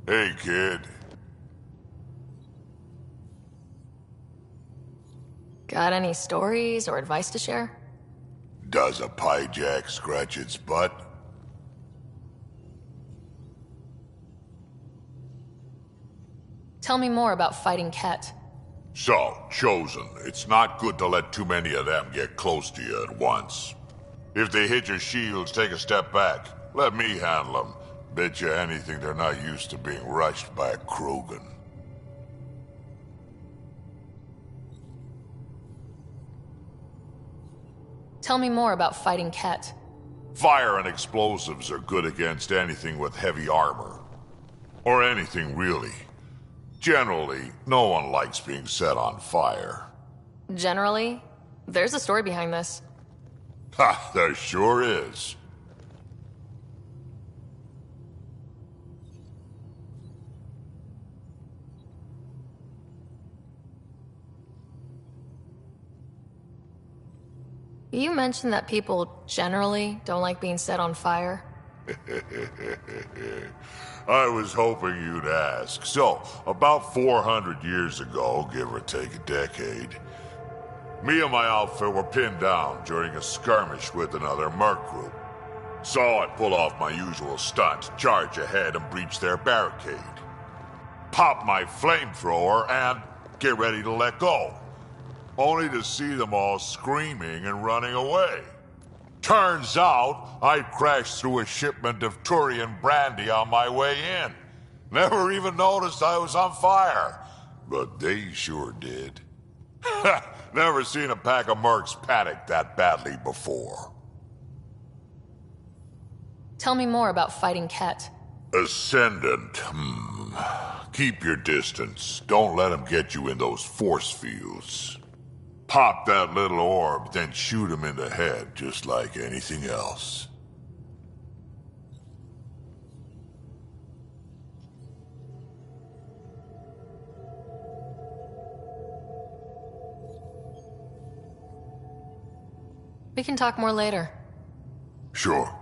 Hey, kid. Got any stories or advice to share? Does a pie jack scratch its butt? Tell me more about fighting Ket. So, Chosen, it's not good to let too many of them get close to you at once. If they hit your shields, take a step back. Let me handle them. Bet you anything they're not used to being rushed by a Krogan. Tell me more about fighting Ket. Fire and explosives are good against anything with heavy armor. Or anything, really. Generally, no one likes being set on fire. Generally, there's a story behind this. Ha, there sure is. You mentioned that people generally don't like being set on fire. I was hoping you'd ask. So, about 400 years ago, give or take a decade, me and my outfit were pinned down during a skirmish with another merc group. So I pull off my usual stunt, charge ahead and breach their barricade. Pop my flamethrower and get ready to let go. Only to see them all screaming and running away. Turns out, I crashed through a shipment of Turian brandy on my way in. Never even noticed I was on fire. But they sure did. Never seen a pack of mercs panic that badly before. Tell me more about fighting Ket. Ascendant, Keep your distance. Don't let them get you in those force fields. Pop that little orb, then shoot him in the head, just like anything else. We can talk more later. Sure.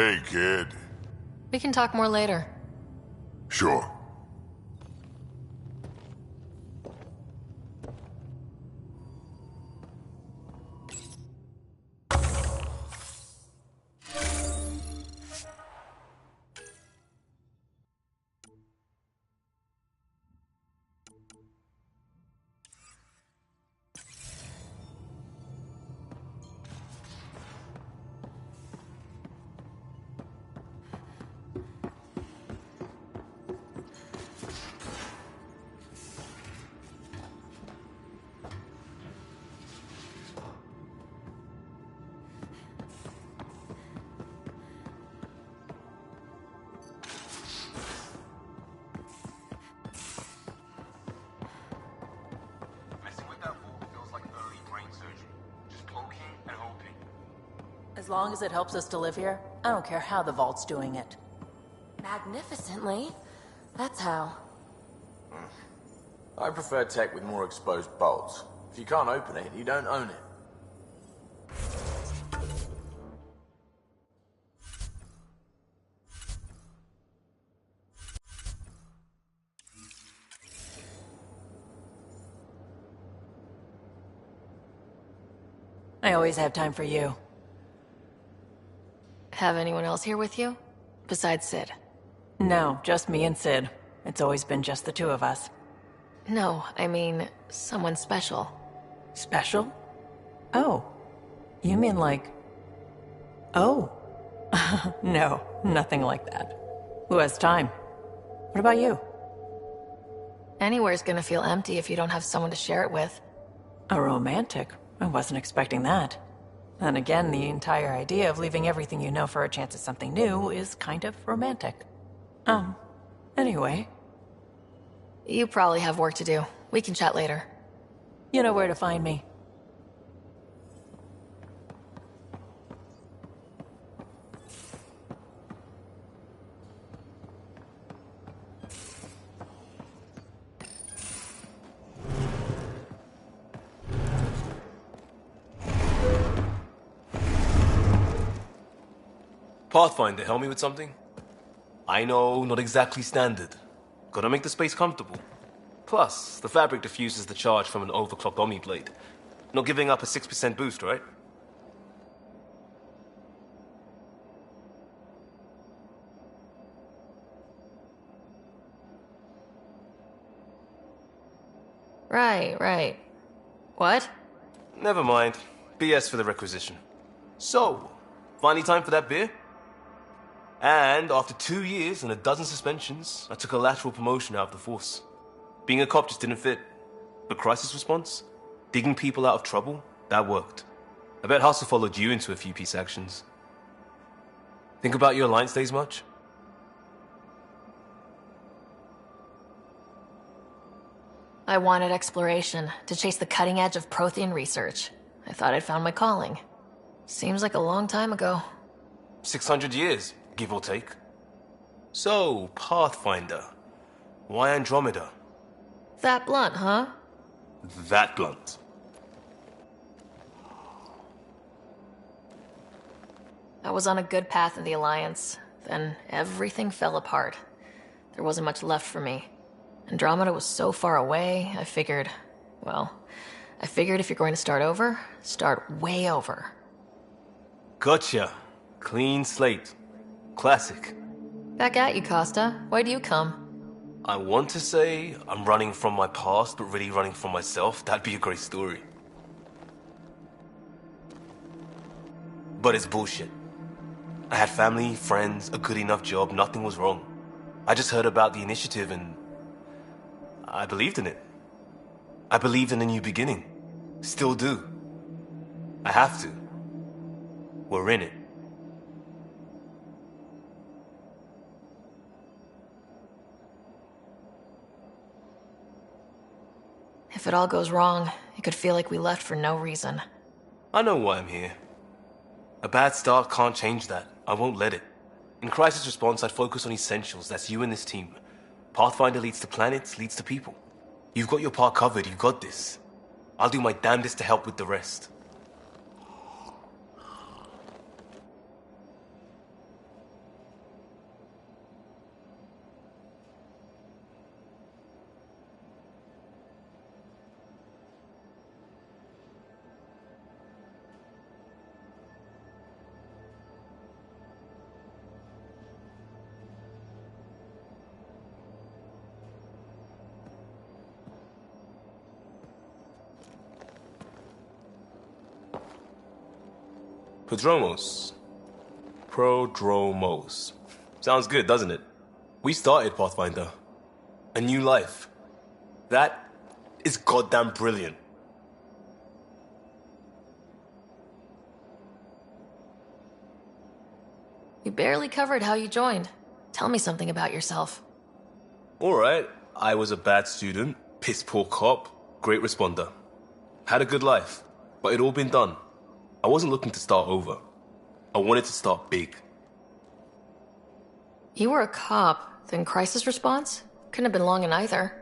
Hey, kid. We can talk more later. Sure. As long as it helps us to live here, I don't care how the vault's doing it. Magnificently. That's how. I prefer tech with more exposed bolts. If you can't open it, you don't own it. I always have time for you. Have anyone else here with you? Besides Sid? No, just me and Sid. It's always been just the two of us. No, I mean, someone special. Special? Oh. You mean like... Oh. No, nothing like that. Who has time? What about you? Anywhere's gonna feel empty if you don't have someone to share it with. A romantic? I wasn't expecting that. And again, the entire idea of leaving everything you know for a chance at something new is kind of romantic. Anyway. You probably have work to do. We can chat later. You know where to find me. Pathfinder, help me with something? I know, not exactly standard. Gotta make the space comfortable. Plus, the fabric diffuses the charge from an overclocked Omni blade. Not giving up a 6% boost, right? Right. What? Never mind. BS for the requisition. So, finally time for that beer? And after 2 years and a dozen suspensions, I took a lateral promotion out of the force. Being a cop just didn't fit. But crisis response? Digging people out of trouble? That worked. I bet Hustle followed you into a few peace actions. Think about your Alliance days much? I wanted exploration, to chase the cutting edge of Prothean research. I thought I'd found my calling. Seems like a long time ago. 600 years, give or take. So, Pathfinder. Why Andromeda? That blunt, huh? That blunt. I was on a good path in the Alliance. Then everything fell apart. There wasn't much left for me. Andromeda was so far away, I figured if you're going to start over, start way over. Gotcha. Clean slate. Classic. Back at you, Costa. Why do you come? I want to say I'm running from my past, but really running from myself. That'd be a great story. But it's bullshit. I had family, friends, a good enough job, nothing was wrong. I just heard about the initiative and I believed in it. I believed in a new beginning. Still do. I have to. We're in it. If it all goes wrong, it could feel like we left for no reason. I know why I'm here. A bad start can't change that. I won't let it. In crisis response, I'd focus on essentials. That's you and this team. Pathfinder leads to planets, leads to people. You've got your part covered. You've got this. I'll do my damnedest to help with the rest. Prodromos. Prodromos. Sounds good, doesn't it? We started Pathfinder. A new life. That is goddamn brilliant. You barely covered how you joined. Tell me something about yourself. Alright, I was a bad student, piss poor cop, great responder. Had a good life, but it'd all been done. I wasn't looking to start over. I wanted to start big. You were a cop, then crisis response? Couldn't have been long in either.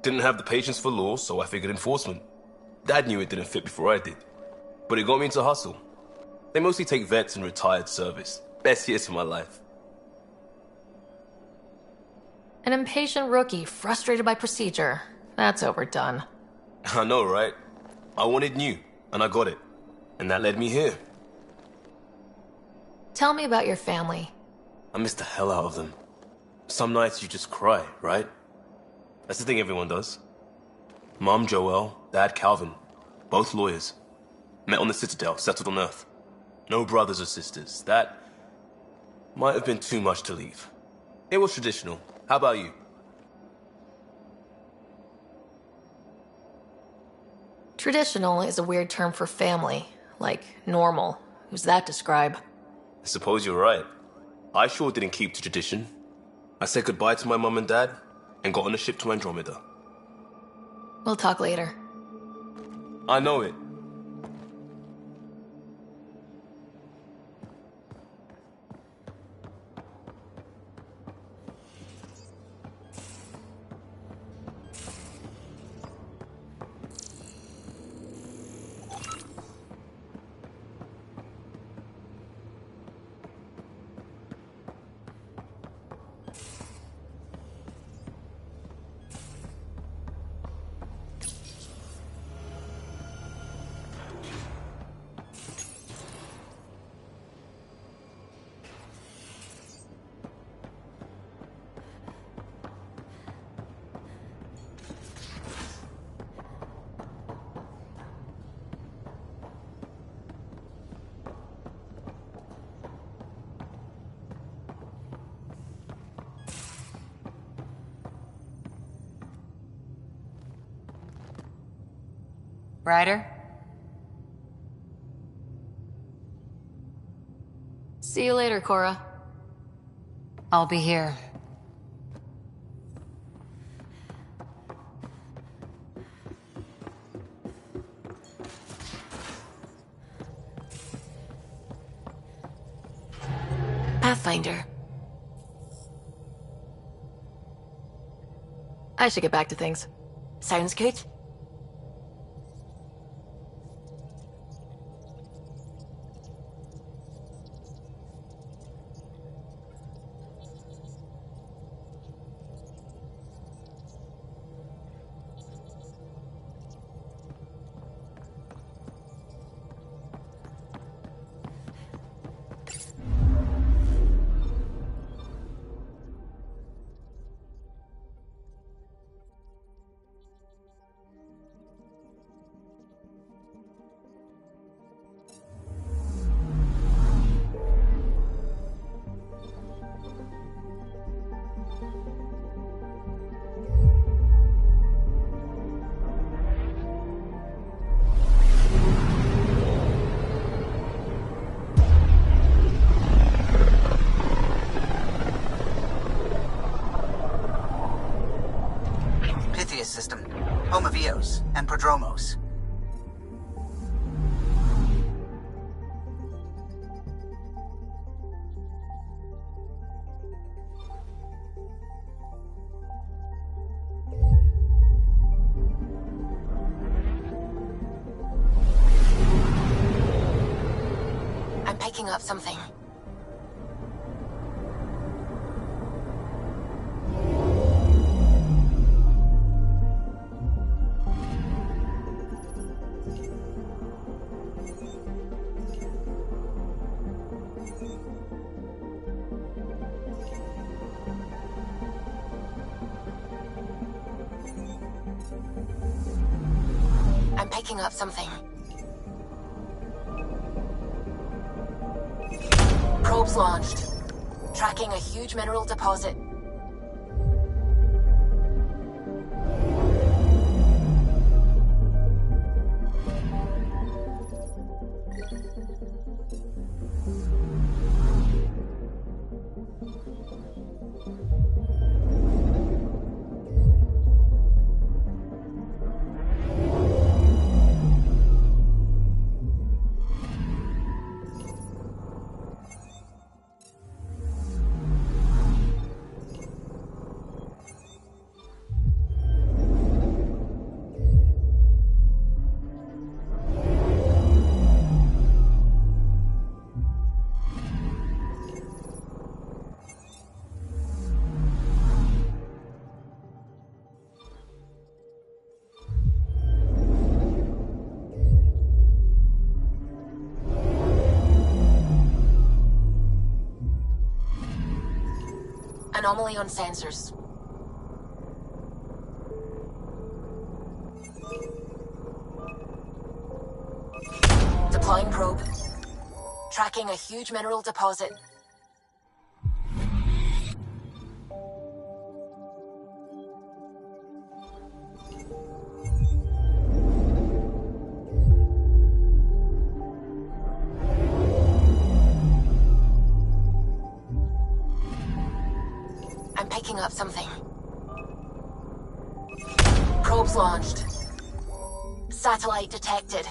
Didn't have the patience for law, so I figured enforcement. Dad knew it didn't fit before I did. But it got me into hustle. They mostly take vets and retired service. Best years of my life. An impatient rookie, frustrated by procedure. That's overdone. I know, right? I wanted new, and I got it. And that led me here. Tell me about your family. I miss the hell out of them. Some nights you just cry, right? That's the thing everyone does. Mom Joelle, Dad Calvin. Both lawyers. Met on the Citadel, settled on Earth. No brothers or sisters. That might have been too much to leave. It was traditional. How about you? Traditional is a weird term for family. Like normal. Who's that describe? I suppose you're right. I sure didn't keep to tradition. I said goodbye to my mum and dad, and got on a ship to Andromeda. We'll talk later. I know it. Ryder? See you later, Cora. I'll be here. Pathfinder. I should get back to things. Sounds good. System, home of Eos and Prodromos. I'm picking up something. I'm picking up something. Probes launched. Tracking a huge mineral deposit. Anomaly on sensors. Deploying probe. Tracking a huge mineral deposit. I'm picking up something. Probes launched. Satellite detected.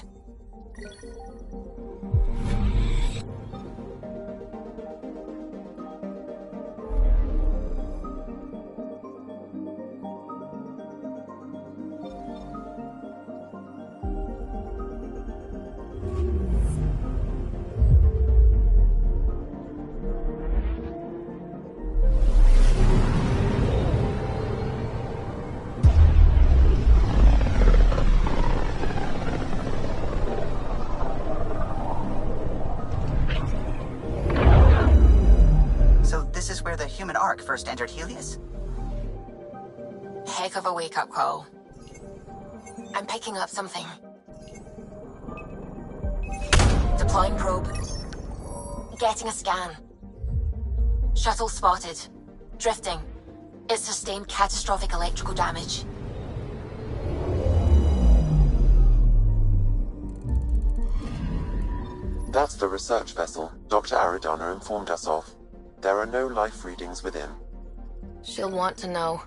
This is where the human Ark first entered Helios? Heck of a wake-up call. I'm picking up something. Deploying probe. Getting a scan. Shuttle spotted. Drifting. It sustained catastrophic electrical damage. That's the research vessel Dr. Aridana informed us of. There are no life readings within. She'll want to know.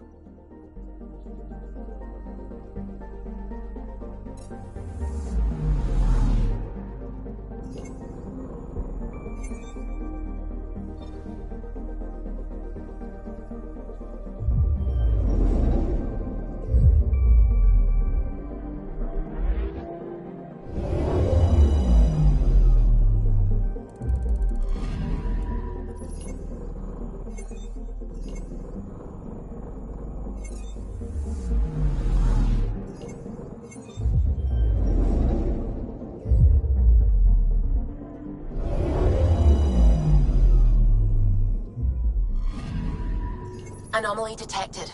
Anomaly detected.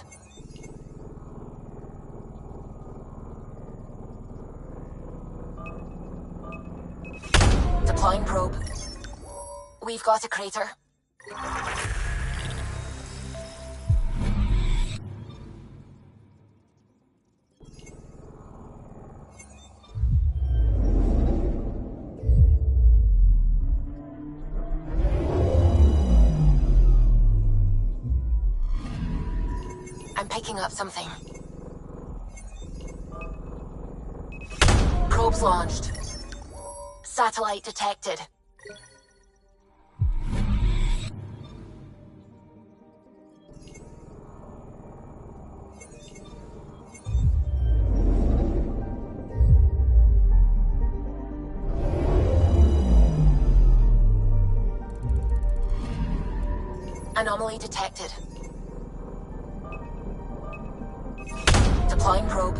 Deploying probe. We've got a crater. I'm picking up something. Probes launched. Satellite detected. Anomaly detected. Deploying probe.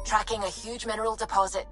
Tracking a huge mineral deposit.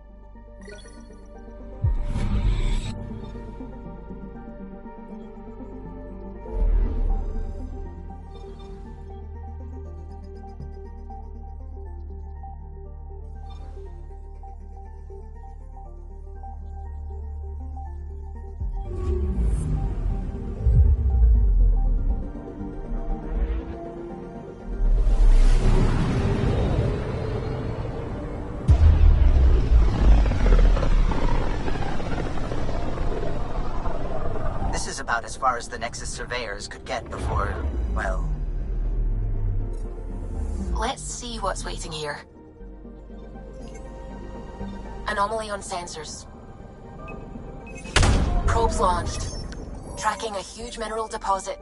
about as far as the Nexus surveyors could get before, well... Let's see what's waiting here. Anomaly on sensors. Probes launched. Tracking a huge mineral deposit.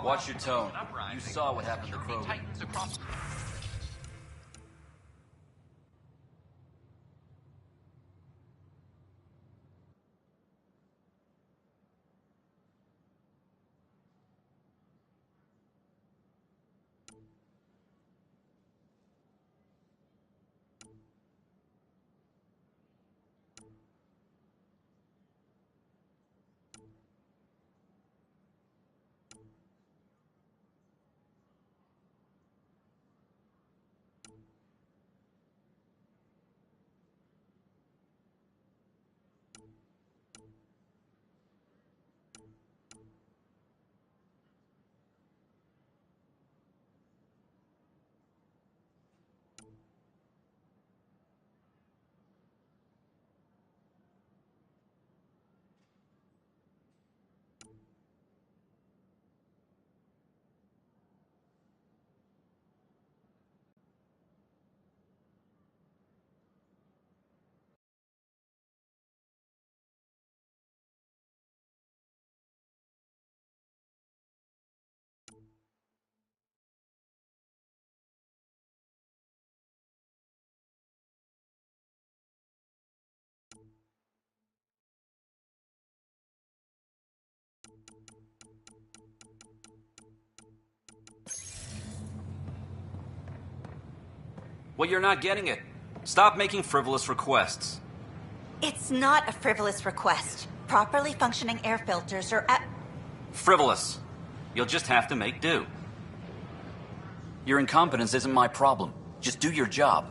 Watch your tone. You saw what happened to Krogan. Well, you're not getting it. Stop making frivolous requests. It's not a frivolous request. Properly functioning air filters are at... Frivolous. You'll just have to make do. Your incompetence isn't my problem. Just do your job.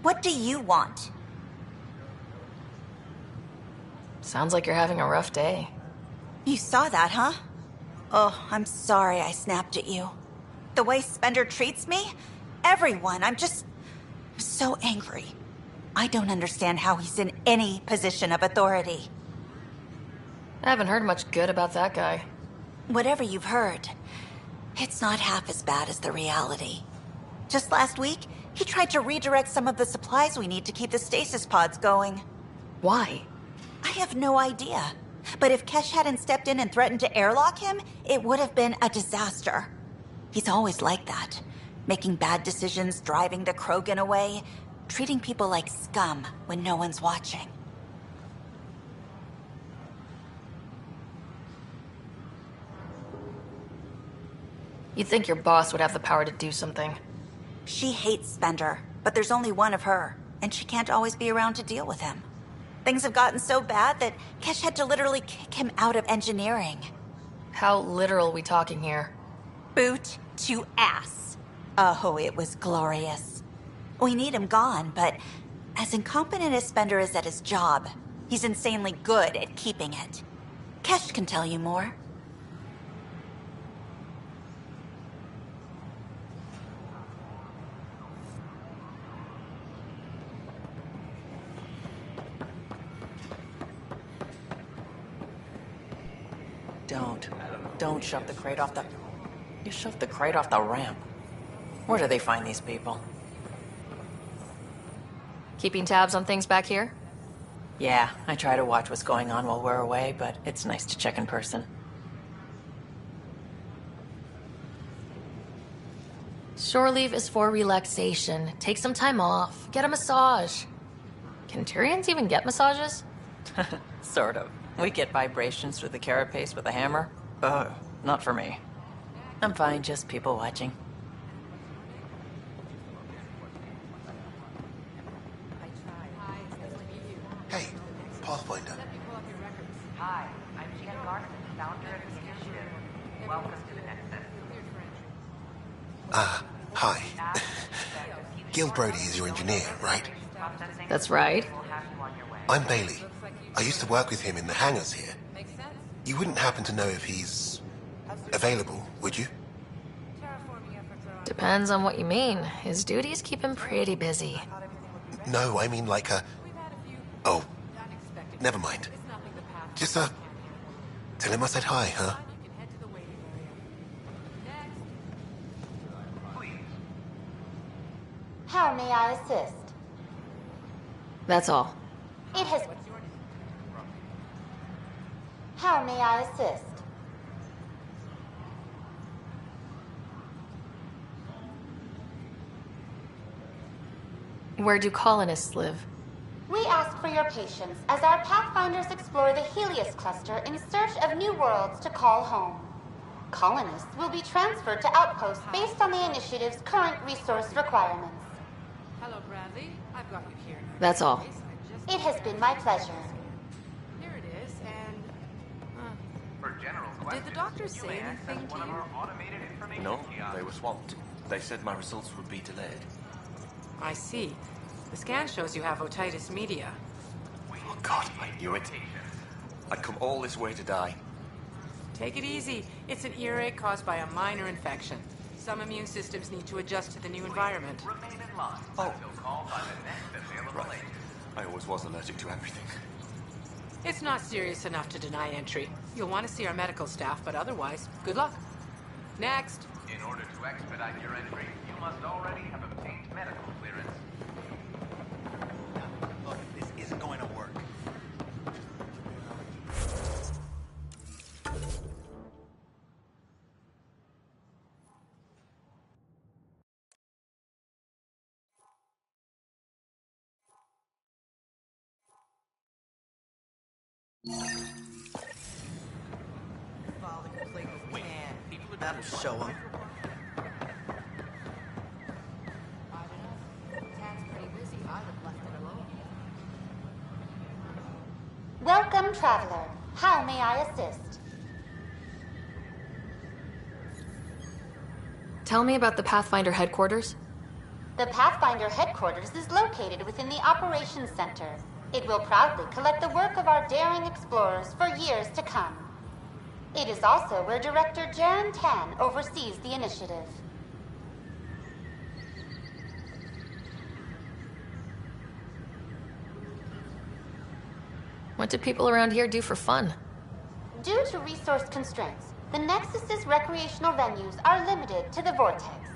What do you want? Sounds like you're having a rough day. You saw that, huh? Oh, I'm sorry I snapped at you. The way Spender treats me? Everyone, I'm so angry. I don't understand how he's in any position of authority. I haven't heard much good about that guy. Whatever you've heard, it's not half as bad as the reality. Just last week, he tried to redirect some of the supplies we need to keep the stasis pods going. Why? I have no idea. But if Kesh hadn't stepped in and threatened to airlock him, it would have been a disaster. He's always like that. Making bad decisions, driving the Krogan away, treating people like scum when no one's watching. You'd think your boss would have the power to do something. She hates Spender, but there's only one of her, and she can't always be around to deal with him. Things have gotten so bad that Kesh had to literally kick him out of engineering. How literal we talking here? Boot to ass. Oh, it was glorious. We need him gone, but as incompetent as Spender is at his job, he's insanely good at keeping it. Kesh can tell you more. Don't shove the crate off the... You shoved the crate off the ramp. Where do they find these people? Keeping tabs on things back here? Yeah, I try to watch what's going on while we're away, but it's nice to check in person. Shore leave is for relaxation. Take some time off. Get a massage. Can Tyrians even get massages? Sort of. We get vibrations through the carapace with a hammer. Ugh, not for me. I'm fine, just people watching. Hey, Pathfinder. Hi, I'm Jen Garson, founder of the initiative. Welcome to the next step. Hi. Gil Brody is your engineer, right? That's right. I'm Bailey. I used to work with him in the hangars here. You wouldn't happen to know if he's available, would you? Depends on what you mean. His duties keep him pretty busy. No, I mean like a... Oh, never mind. Just, tell him I said hi, huh? How may I assist? That's all. It has... How may I assist? Where do colonists live? We ask for your patience as our Pathfinders explore the Helios cluster in search of new worlds to call home. Colonists will be transferred to outposts based on the initiative's current resource requirements. Hello, Bradley. I've got you here. That's all. It has been my pleasure. Here it is, and... For general did the doctor say anything to you? No, they were swamped. They said my results would be delayed. I see. The scan shows you have otitis media. Oh God, I knew it. I'd come all this way to die. Take it easy. It's an earache caused by a minor infection. Some immune systems need to adjust to the new environment. Oh. Right. I always was allergic to everything. It's not serious enough to deny entry. You'll want to see our medical staff, but otherwise, good luck. Next. In order to expedite your entry, you must already have obtained medical clearance. Look, this isn't going to work. That'll show him. traveler. How may I assist? Tell me about the Pathfinder headquarters. The Pathfinder headquarters is located within the Operations Center. It will proudly collect the work of our daring explorers for years to come. It is also where Director Jaren Tan oversees the initiative. What do people around here do for fun? Due to resource constraints, the Nexus's recreational venues are limited to the Vortex.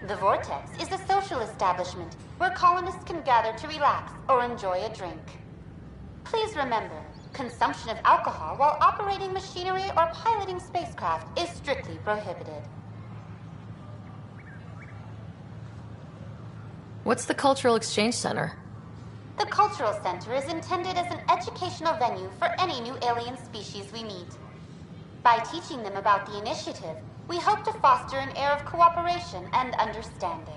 The Vortex is a social establishment where colonists can gather to relax or enjoy a drink. Please remember, consumption of alcohol while operating machinery or piloting spacecraft is strictly prohibited. What's the Cultural Exchange Center? The Cultural Center is intended as an educational venue for any new alien species we meet. By teaching them about the initiative, we hope to foster an air of cooperation and understanding.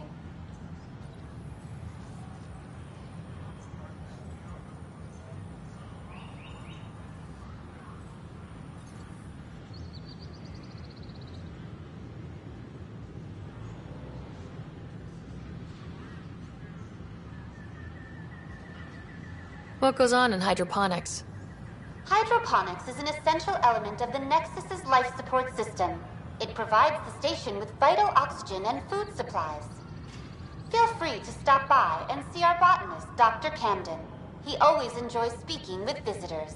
What goes on in hydroponics? Hydroponics is an essential element of the Nexus's life support system. It provides the station with vital oxygen and food supplies. Feel free to stop by and see our botanist, Dr. Camden. He always enjoys speaking with visitors.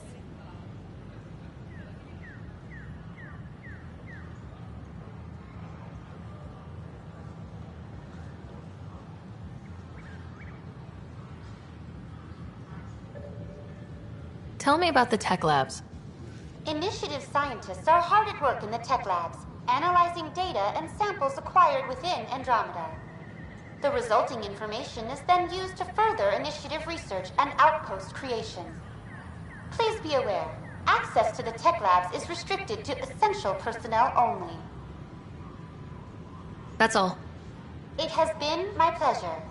Tell me about the tech labs. Initiative scientists are hard at work in the tech labs, analyzing data and samples acquired within Andromeda. The resulting information is then used to further initiative research and outpost creation. Please be aware, access to the tech labs is restricted to essential personnel only. That's all. It has been my pleasure.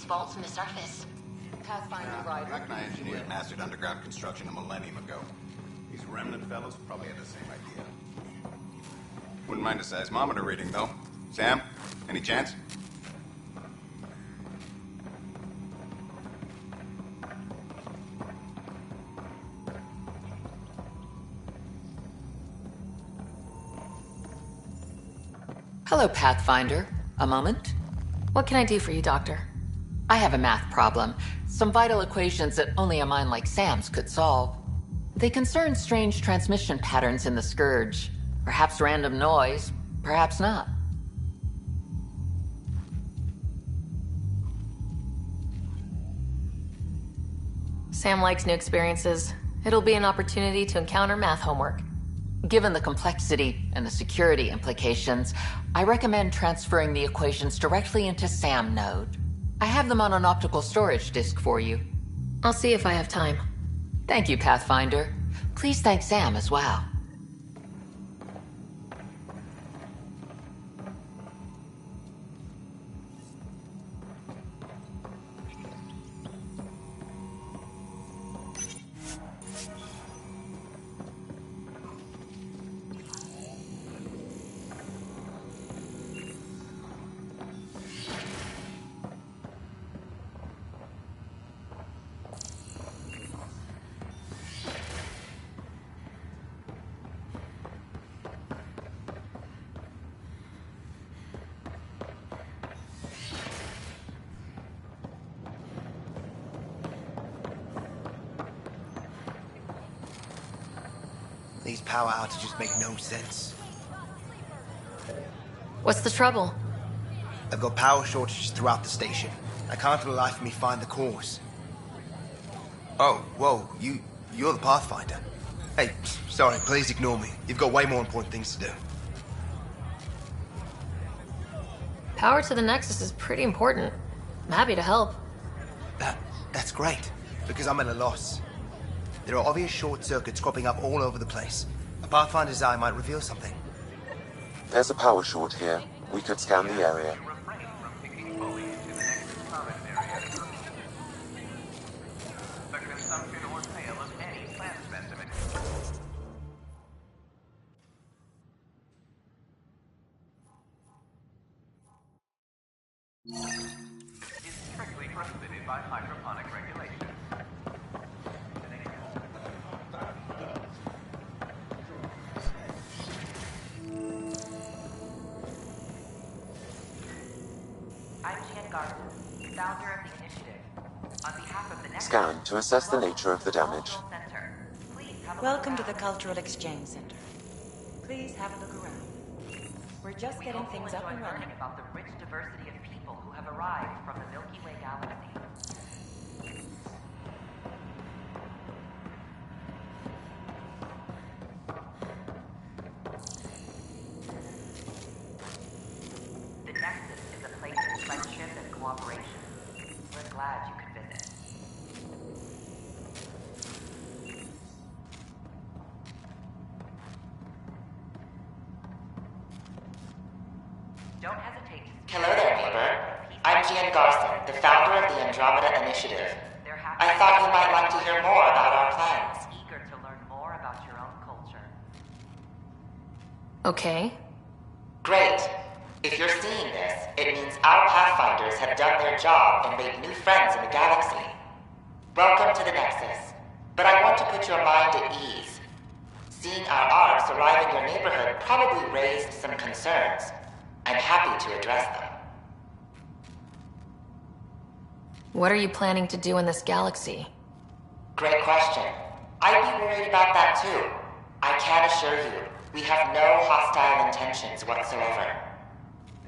Vaults from the surface. Pathfinder Rider. Mechna engineers mastered underground construction a millennium ago. These remnant fellows probably had the same idea. Wouldn't mind a seismometer reading, though. Sam, any chance? Hello, Pathfinder. A moment? What can I do for you, Doctor? I have a math problem. Some vital equations that only a mind like Sam's could solve. They concern strange transmission patterns in the Scourge. Perhaps random noise, perhaps not. Sam likes new experiences. It'll be an opportunity to encounter math homework. Given the complexity and the security implications, I recommend transferring the equations directly into SAM node. I have them on an optical storage disk for you. I'll see if I have time. Thank you, Pathfinder. Please thank Sam as well. These power outages make no sense. What's the trouble? I've got power shortages throughout the station. I can't for the life of me find the cause. Oh, whoa, you're the Pathfinder. Hey, sorry, please ignore me. You've got way more important things to do. Power to the Nexus is pretty important. I'm happy to help. That's great, because I'm at a loss. There are obvious short circuits cropping up all over the place. A Pathfinder's eye might reveal something. There's a power short here. We could scan the area. Is strictly prohibited by hydroponic regulations. I'm Jan Garson, founder of the initiative. On behalf of the next Scan to assess the nature of the damage. Welcome to the Cultural Exchange Center. Please have a look around. We're just getting things up and running. About the rich diversity of people who have arrived from the Milky Way galaxy. The Nexus is a place of friendship and cooperation. We're glad you could visit. Don't hesitate to Hello there, neighbor. I'm Gian Garson, the founder of the Andromeda Initiative. I thought you might like to hear more about our plans. eager to learn more about your own culture. Okay. Great. If you're seeing this, it means our Pathfinders have done their job and made new friends in the galaxy. Welcome to the Nexus. But I want to put your mind at ease. Seeing our arcs arrive in your neighborhood probably raised some concerns. I'm happy to address them. What are you planning to do in this galaxy? Great question. I'd be worried about that too. I can assure you, we have no hostile intentions whatsoever.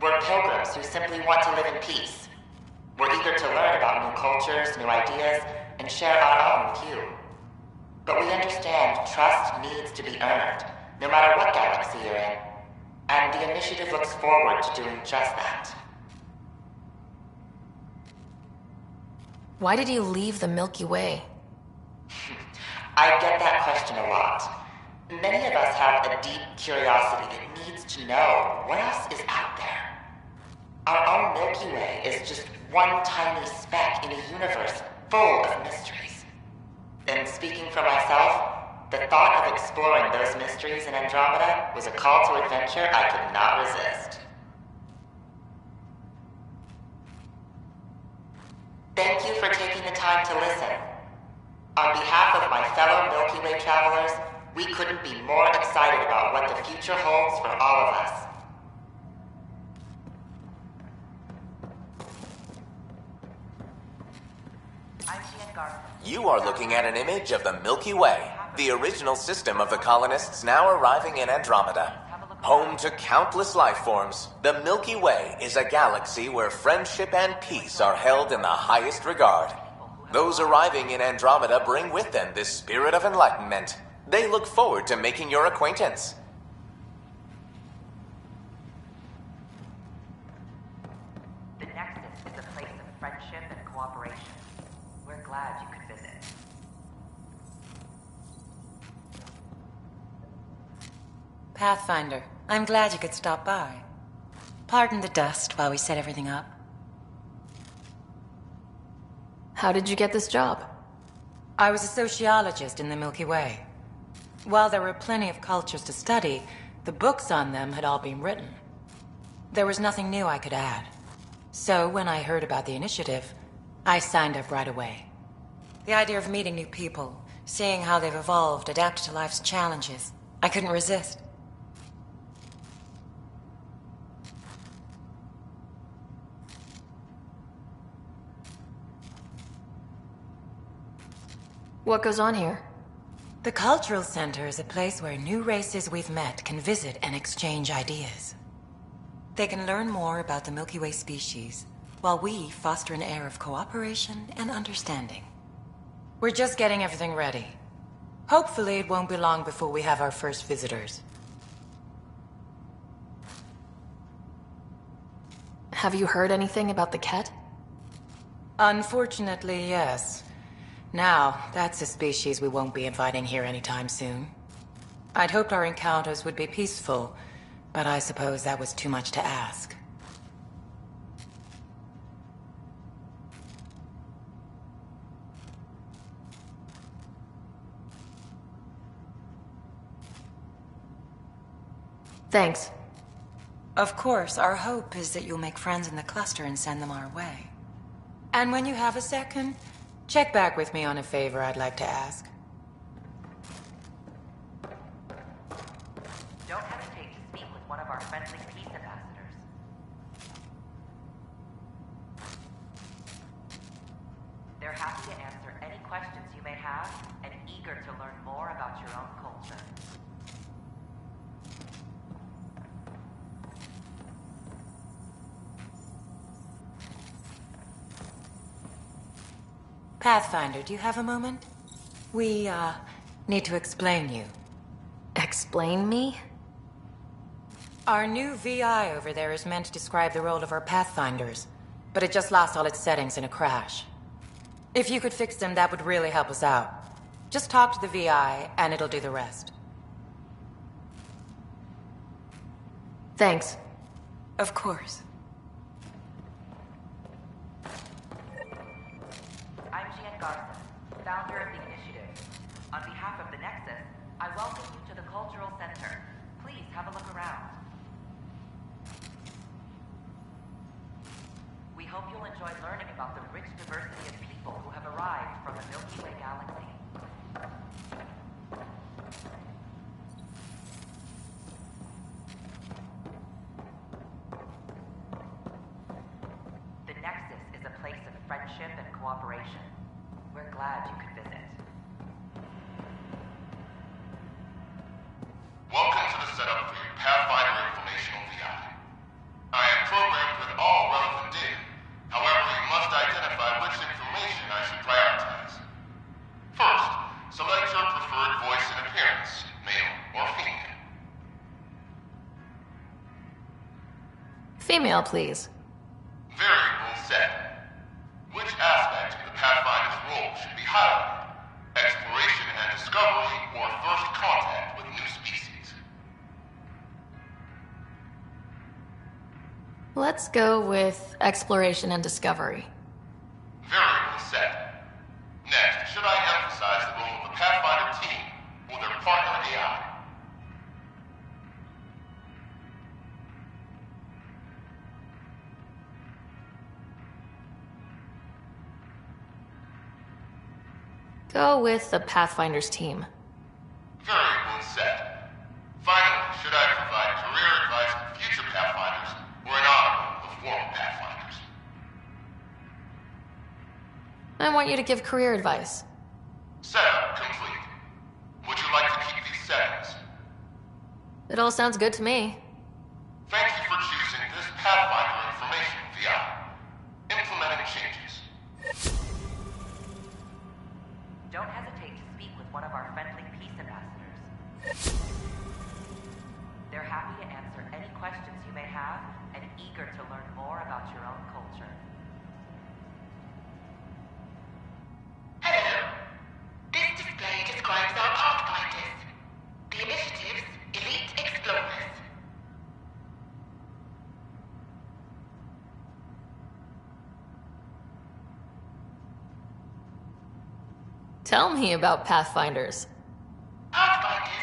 We're pilgrims who simply want to live in peace. We're eager to learn about new cultures, new ideas, and share our own with you. But we understand trust needs to be earned, no matter what galaxy you're in. And the initiative looks forward to doing just that. Why did you leave the Milky Way? I get that question a lot. Many of us have a deep curiosity that needs to know what else is out there. Our own Milky Way is just one tiny speck in a universe full of mysteries. And speaking for myself, the thought of exploring those mysteries in Andromeda was a call to adventure I could not resist. Thank you for taking the time to listen. On behalf of my fellow Milky Way travelers, we couldn't be more excited about what the future holds for all of us. You are looking at an image of the Milky Way, the original system of the colonists now arriving in Andromeda. Home to countless life forms, the Milky Way is a galaxy where friendship and peace are held in the highest regard. Those arriving in Andromeda bring with them this spirit of enlightenment. They look forward to making your acquaintance. The Nexus is a place of friendship and cooperation. We're glad you could visit. Pathfinder, I'm glad you could stop by. Pardon the dust while we set everything up. How did you get this job? I was a sociologist in the Milky Way. While there were plenty of cultures to study, the books on them had all been written. There was nothing new I could add. So when I heard about the initiative, I signed up right away. The idea of meeting new people, seeing how they've evolved, adapted to life's challenges, I couldn't resist. What goes on here? The Cultural Center is a place where new races we've met can visit and exchange ideas. They can learn more about the Milky Way species, while we foster an air of cooperation and understanding. We're just getting everything ready. Hopefully it won't be long before we have our first visitors. Have you heard anything about the Ket? Unfortunately, yes. Now, that's a species we won't be inviting here anytime soon. I'd hoped our encounters would be peaceful, but I suppose that was too much to ask. Thanks. Of course, our hope is that you'll make friends in the cluster and send them our way. And when you have a second, check back with me on a favor I'd like to ask. Don't hesitate to speak with one of our friendly peace ambassadors. They're happy to answer any questions you may have and eager to learn more about your own culture. Pathfinder, do you have a moment? We, need to explain you. Explain me? Our new VI over there is meant to describe the role of our Pathfinders, but it just lost all its settings in a crash. If you could fix them, that would really help us out. Just talk to the VI, and it'll do the rest. Thanks. Of course. Founder of the initiative. On behalf of the Nexus, I welcome you to the Cultural Center. Please have a look around. We hope you'll enjoy learning about the rich diversity of people who have arrived from the Milky Way galaxy. The Nexus is a place of friendship and cooperation. We're glad you could visit. Welcome to the setup for your Pathfinder Informational VI. I am programmed with all relevant data. However, you must identify which information I should prioritize. First, select your preferred voice and appearance, male or female. Female, please. Variable set. Which aspect of the Pathfinder's role should be highlighted? Exploration and discovery, or first contact with new species? Let's go with exploration and discovery. Variable set. Next, should I emphasize the role of the Pathfinder team or their partner AI? Go with the Pathfinder's team. Variable set. Finally, should I provide career advice for future Pathfinders or an article of former Pathfinders? I want you to give career advice. Setup complete. Would you like to keep these settings? It all sounds good to me. Thank you for choosing this Pathfinder Information VI. Implementing changes. Don't hesitate to speak with one of our friendly peace ambassadors. They're happy to answer any questions you may have and eager to learn more about your own culture. Hello. This display describes our Pathfinders, the initiative's elite explorers. Tell me about Pathfinders. Pathfinders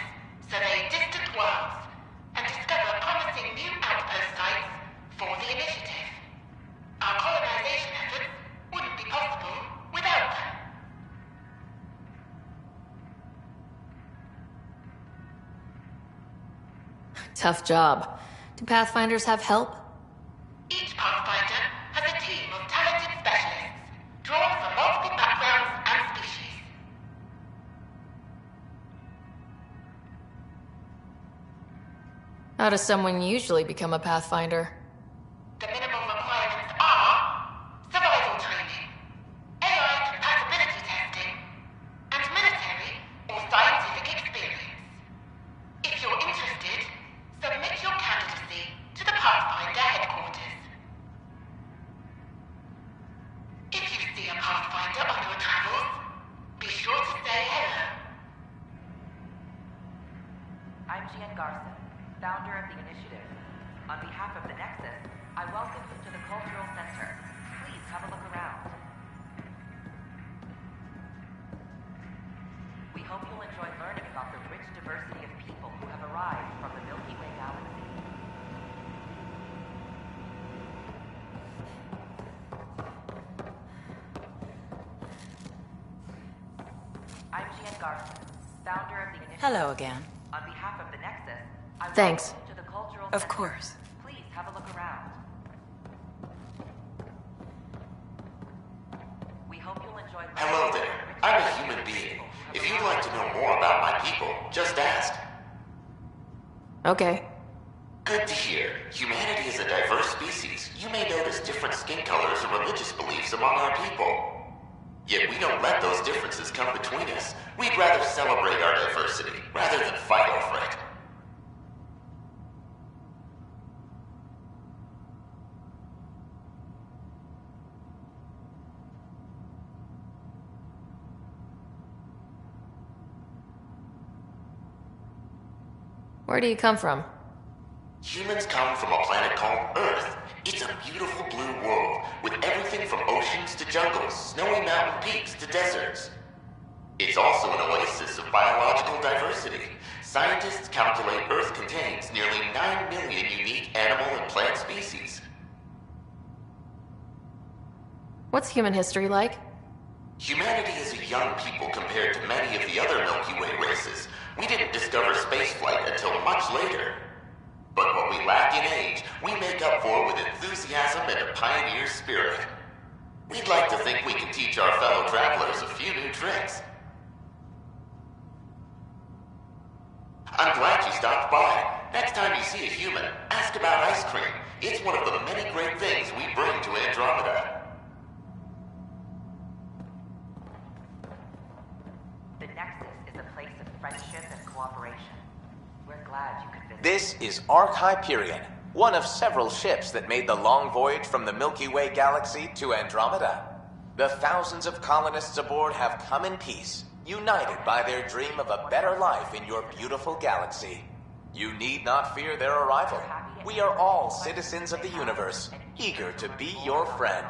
survey distant worlds and discover promising new outpost sites for the initiative. Our colonization efforts wouldn't be possible without them. Tough job. Do Pathfinders have help? Each Pathfinder has a team of talented specialists, drawn from multiple backgrounds and species. How does someone usually become a Pathfinder? The minimum requirements are survival training, AI compatibility testing, and military or scientific experience. If you're interested, submit your candidacy to the Pathfinder headquarters. If you founder of the initiative. On behalf of the Nexus, I welcome you to the Cultural Center. Please have a look around. We hope you'll enjoy learning about the rich diversity of people who have arrived from the Milky Way galaxy. I'm Jean Garson, founder of the initiative. Hello again. On behalf of the Nexus, I Thanks. welcome you to the Cultural Of Center. course. Please have a look around. We hope you'll enjoy learning. Hello there. I'm a human being. If you'd like to know more about my people, just ask. Okay. Good to hear. Humanity is a diverse species. You may notice different skin colors and religious beliefs among our people. Yet we don't let those differences come between us. We'd rather celebrate our diversity, rather than fight over it. Where do you come from? Humans come from a planet called Earth. It's a beautiful blue world, with everything from oceans to jungles, snowy mountain peaks to deserts. It's also an oasis of biological diversity. Scientists calculate Earth contains nearly 9 million unique animal and plant species. What's human history like? Humanity is a young people compared to many of the other Milky Way races. We didn't discover spaceflight until much later. But what we lack in age, we make up for with enthusiasm and a pioneer spirit. We'd like to think we can teach our fellow travelers a few new tricks. I'm glad you stopped by. Next time you see a human, ask about ice cream. It's one of the many great things we bring to Andromeda. The Nexus is a place of friendship and cooperation. We're glad you could visit. This is Ark Hyperion, one of several ships that made the long voyage from the Milky Way galaxy to Andromeda. The thousands of colonists aboard have come in peace, united by their dream of a better life in your beautiful galaxy. You need not fear their arrival. We are all citizens of the universe, eager to be your friend.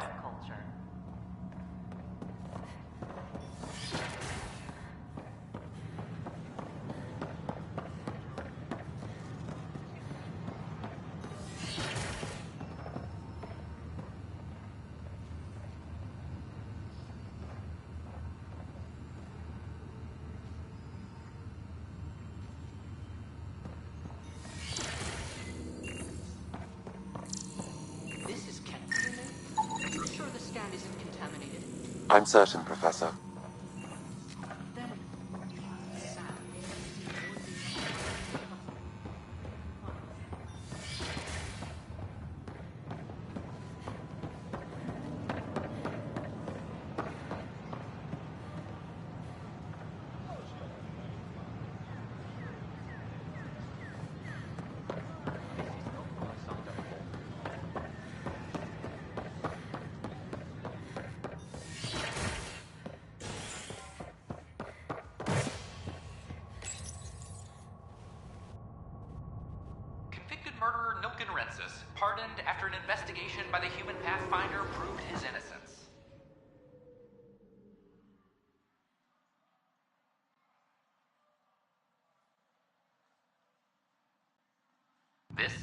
I'm certain, Professor. Pardoned after an investigation by the human Pathfinder proved his innocence. This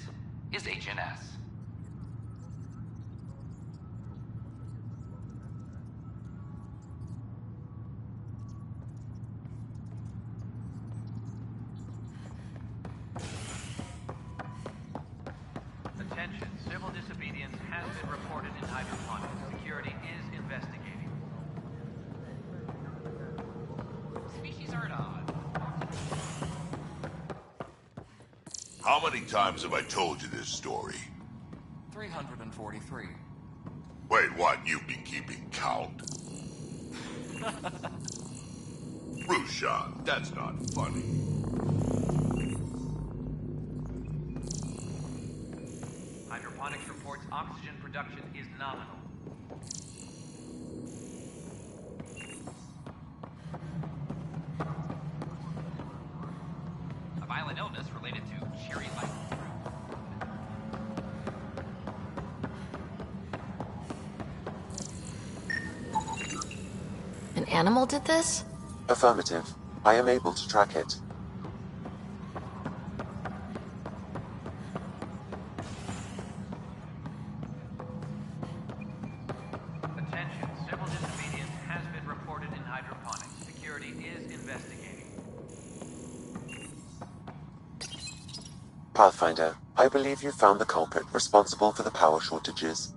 is HNS. Attention, civil disobedience has been reported in hydroponics. Security is investigating. Species are at odds. How many times have I told you this story? 343. Wait, what? You've been keeping count? Rushan, that's not funny. Hydroponics reports oxygen production is nominal. violent illness related to cheery life. An animal did this? Affirmative. I am able to track it. Attention, civil disobedience has been reported in hydroponics. Security is investigating. Pathfinder, I believe you found the culprit responsible for the power shortages.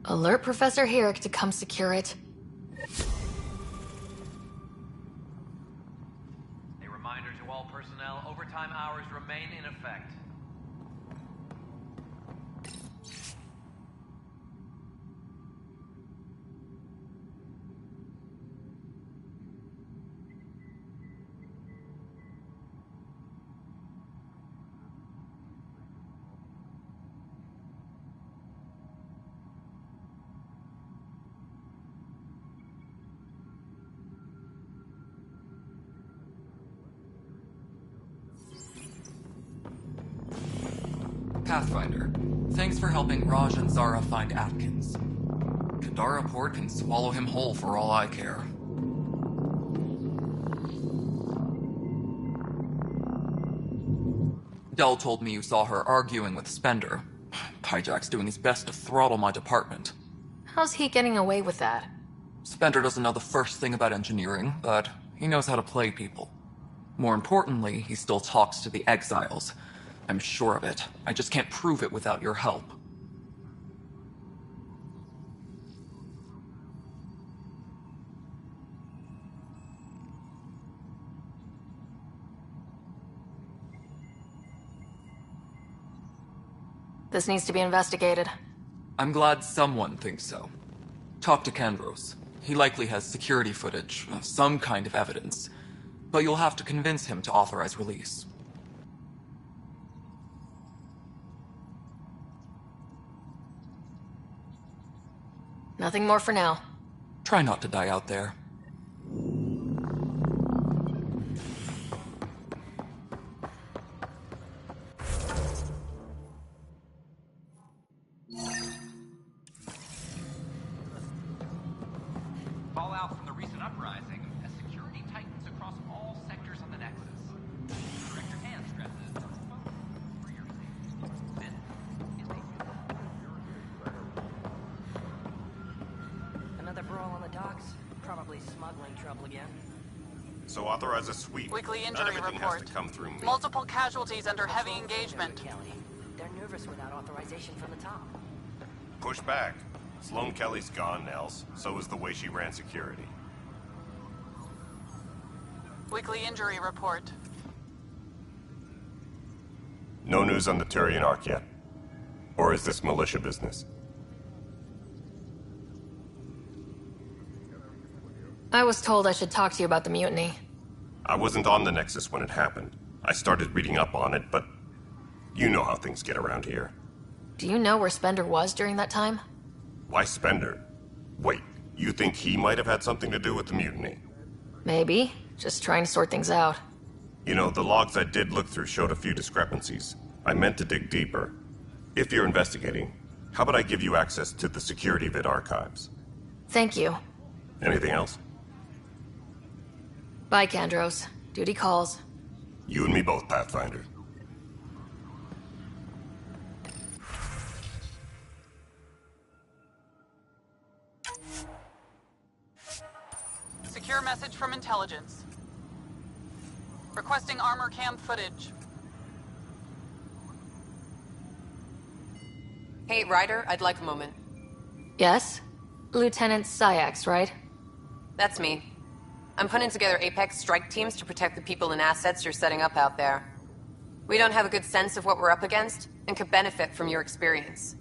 Alert Professor Herrick to come secure it. A reminder to all personnel, overtime hours remain in effect. Pathfinder, thanks for helping Raj and Zara find Atkins. Kadara Port can swallow him whole for all I care. Dell told me you saw her arguing with Spender. Pyjack's doing his best to throttle my department. How's he getting away with that? Spender doesn't know the first thing about engineering, but he knows how to play people. More importantly, he still talks to the exiles. I'm sure of it. I just can't prove it without your help. This needs to be investigated. I'm glad someone thinks so. Talk to Kandros. He likely has security footage, some kind of evidence. But you'll have to convince him to authorize release. Nothing more for now. Try not to die out there. Fallout from the recent uprising as security tightens across all sectors on the Nexus. Director Han stresses the proposal for your safety. This is Another brawl on the docks? Probably smuggling trouble again. So authorize a sweep. Weekly Not injury everything report. has to come through me. Multiple casualties under heavy engagement. Kelly. They're nervous without authorization from the top. Push back. Sloane Kelly's gone, Nels. So is the way she ran security. Weekly injury report. No news on the Turian Ark yet. Or is this militia business? I was told I should talk to you about the mutiny. I wasn't on the Nexus when it happened. I started reading up on it, but you know how things get around here. Do you know where Spender was during that time? Why Spender? Wait, you think he might have had something to do with the mutiny? Maybe. Just trying to sort things out. You know, the logs I did look through showed a few discrepancies. I meant to dig deeper. If you're investigating, how about I give you access to the security vid archives? Thank you. Anything else? Bye, Kandros. Duty calls. You and me both, Pathfinder. Secure message from intelligence. Requesting armor cam footage. Hey, Ryder, I'd like a moment. Yes? Lieutenant Syax, right? That's me. I'm putting together Apex strike teams to protect the people and assets you're setting up out there. We don't have a good sense of what we're up against, and could benefit from your experience.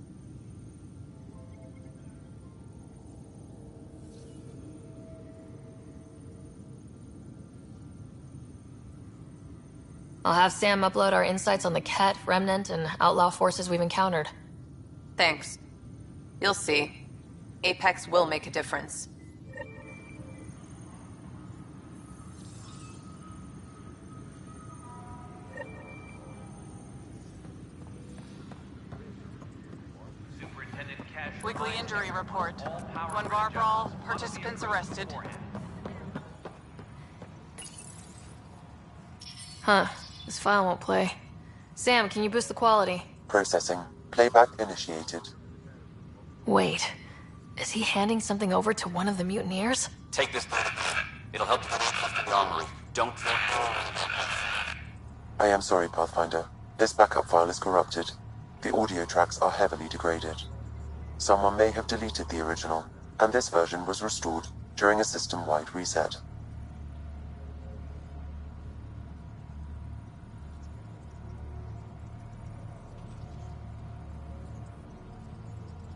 I'll have Sam upload our insights on the Ket, Remnant, and outlaw forces we've encountered. Thanks. You'll see. Apex will make a difference. injury report. One bar brawl, participants arrested. Huh. This file won't play. Sam, can you boost the quality? Processing. Playback initiated. Wait. Is he handing something over to one of the mutineers? Take this. It'll help you the armory. Don't... I am sorry, Pathfinder. This backup file is corrupted. The audio tracks are heavily degraded. Someone may have deleted the original, and this version was restored during a system-wide reset.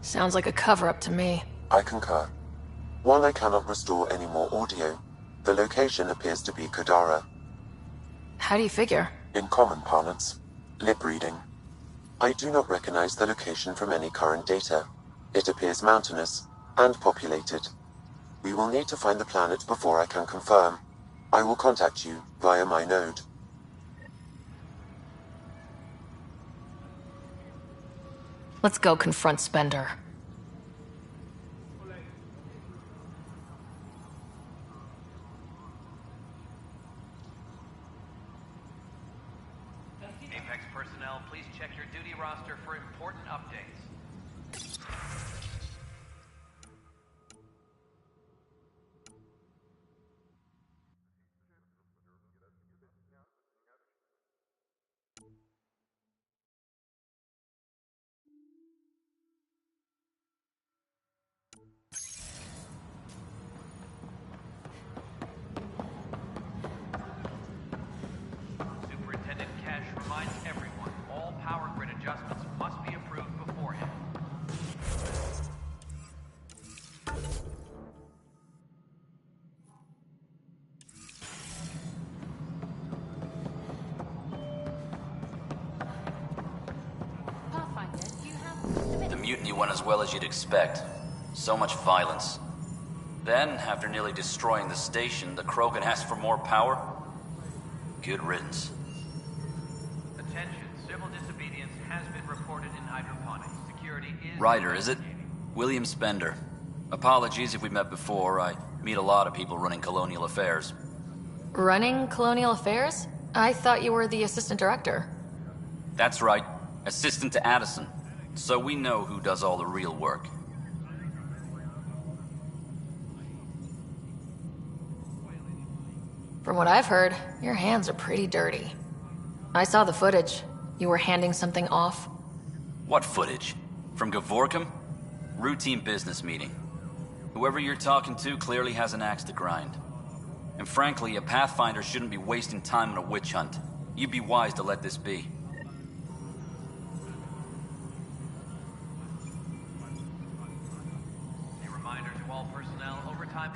Sounds like a cover-up to me. I concur. While I cannot restore any more audio, the location appears to be Kadara. How do you figure? In common parlance, lip reading. I do not recognize the location from any current data. It appears mountainous and populated. We will need to find the planet before I can confirm. I will contact you via my node. Let's go confront Spender. Apex personnel, please check your duty roster for important updates. Superintendent Cash reminds everyone, all power grid adjustments must be approved beforehand. The mutiny went as well as you'd expect. So much violence. Then, after nearly destroying the station, the Krogan asked for more power? Good riddance. Attention, civil disobedience has been reported in hydroponics. Security is... Ryder, is it? William Spender. Apologies if we met before. I meet a lot of people running colonial affairs. Running Colonial Affairs? I thought you were the assistant director. That's right. Assistant to Addison. So we know who does all the real work. From what I've heard, your hands are pretty dirty. I saw the footage. You were handing something off. What footage? From Gavorkum? Routine business meeting. Whoever you're talking to clearly has an axe to grind. And frankly, a Pathfinder shouldn't be wasting time on a witch hunt. You'd be wise to let this be. A reminder to all personnel, overtime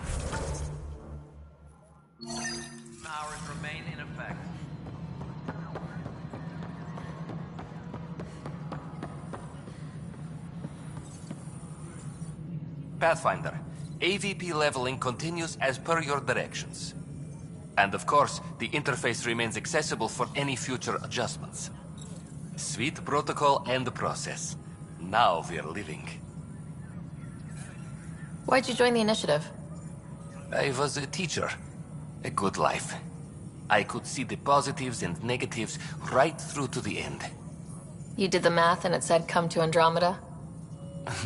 hours remain in effect. Pathfinder, AVP leveling continues as per your directions. And of course, the interface remains accessible for any future adjustments. Sweet protocol and process. Now we're living. Why'd you join the initiative? I was a teacher. A good life. I could see the positives and negatives right through to the end. You did the math and it said come to Andromeda?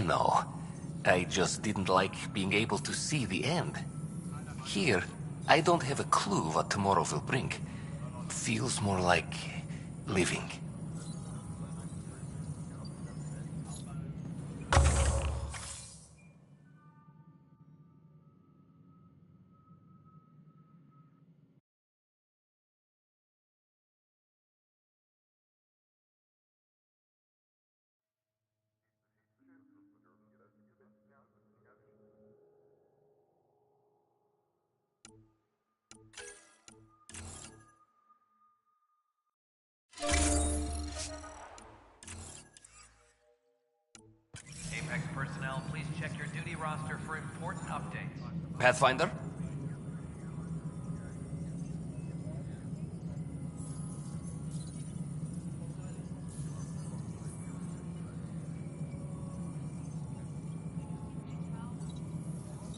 No. I just didn't like being able to see the end. Here, I don't have a clue what tomorrow will bring. Feels more like living. Apex personnel, please check your duty roster for important updates. Pathfinder?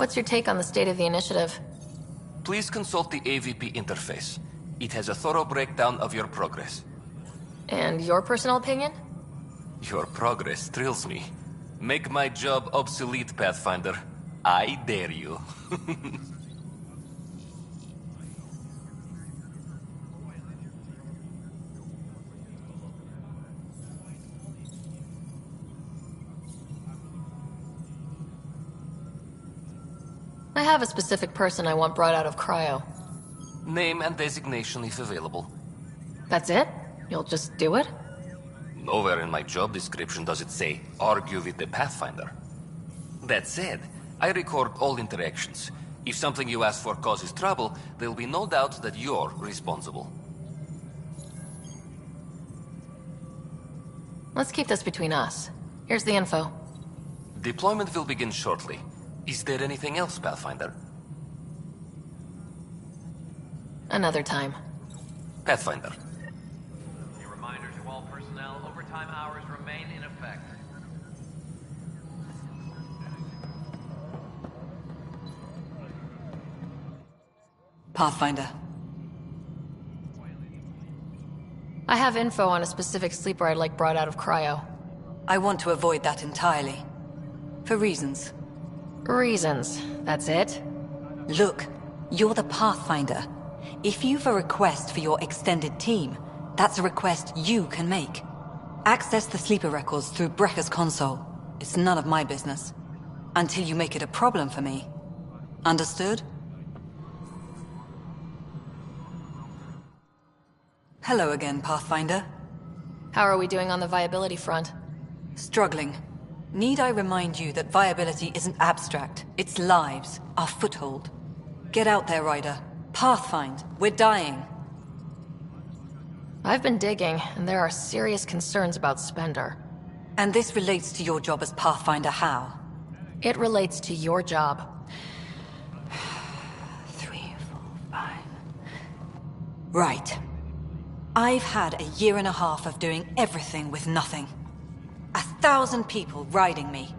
What's your take on the state of the initiative? Please consult the AVP interface. It has a thorough breakdown of your progress. And your personal opinion? Your progress thrills me. Make my job obsolete, Pathfinder. I dare you. I have a specific person I want brought out of cryo. Name and designation if available. That's it? You'll just do it? Nowhere in my job description does it say, argue with the Pathfinder. That said, I record all interactions. If something you ask for causes trouble, there'll be no doubt that you're responsible. Let's keep this between us. Here's the info. Deployment will begin shortly. Is there anything else, Pathfinder? Another time. Pathfinder. A reminder to all personnel, overtime hours remain in effect. Pathfinder. I have info on a specific sleeper I'd like brought out of cryo. I want to avoid that entirely. For reasons. Reasons, that's it? Look, you're the Pathfinder. If you've a request for your extended team, that's a request you can make. Access the sleeper records through Brekker's console. It's none of my business. Until you make it a problem for me. Understood? Hello again, Pathfinder. How are we doing on the viability front? Struggling. Need I remind you that viability isn't abstract? It's lives, our foothold. Get out there, Ryder. Pathfind. We're dying. I've been digging, and there are serious concerns about Spender. And this relates to your job as Pathfinder how? It relates to your job. 3, 4, 5... Right. I've had a year and a half of doing everything with nothing. 1,000 people riding me.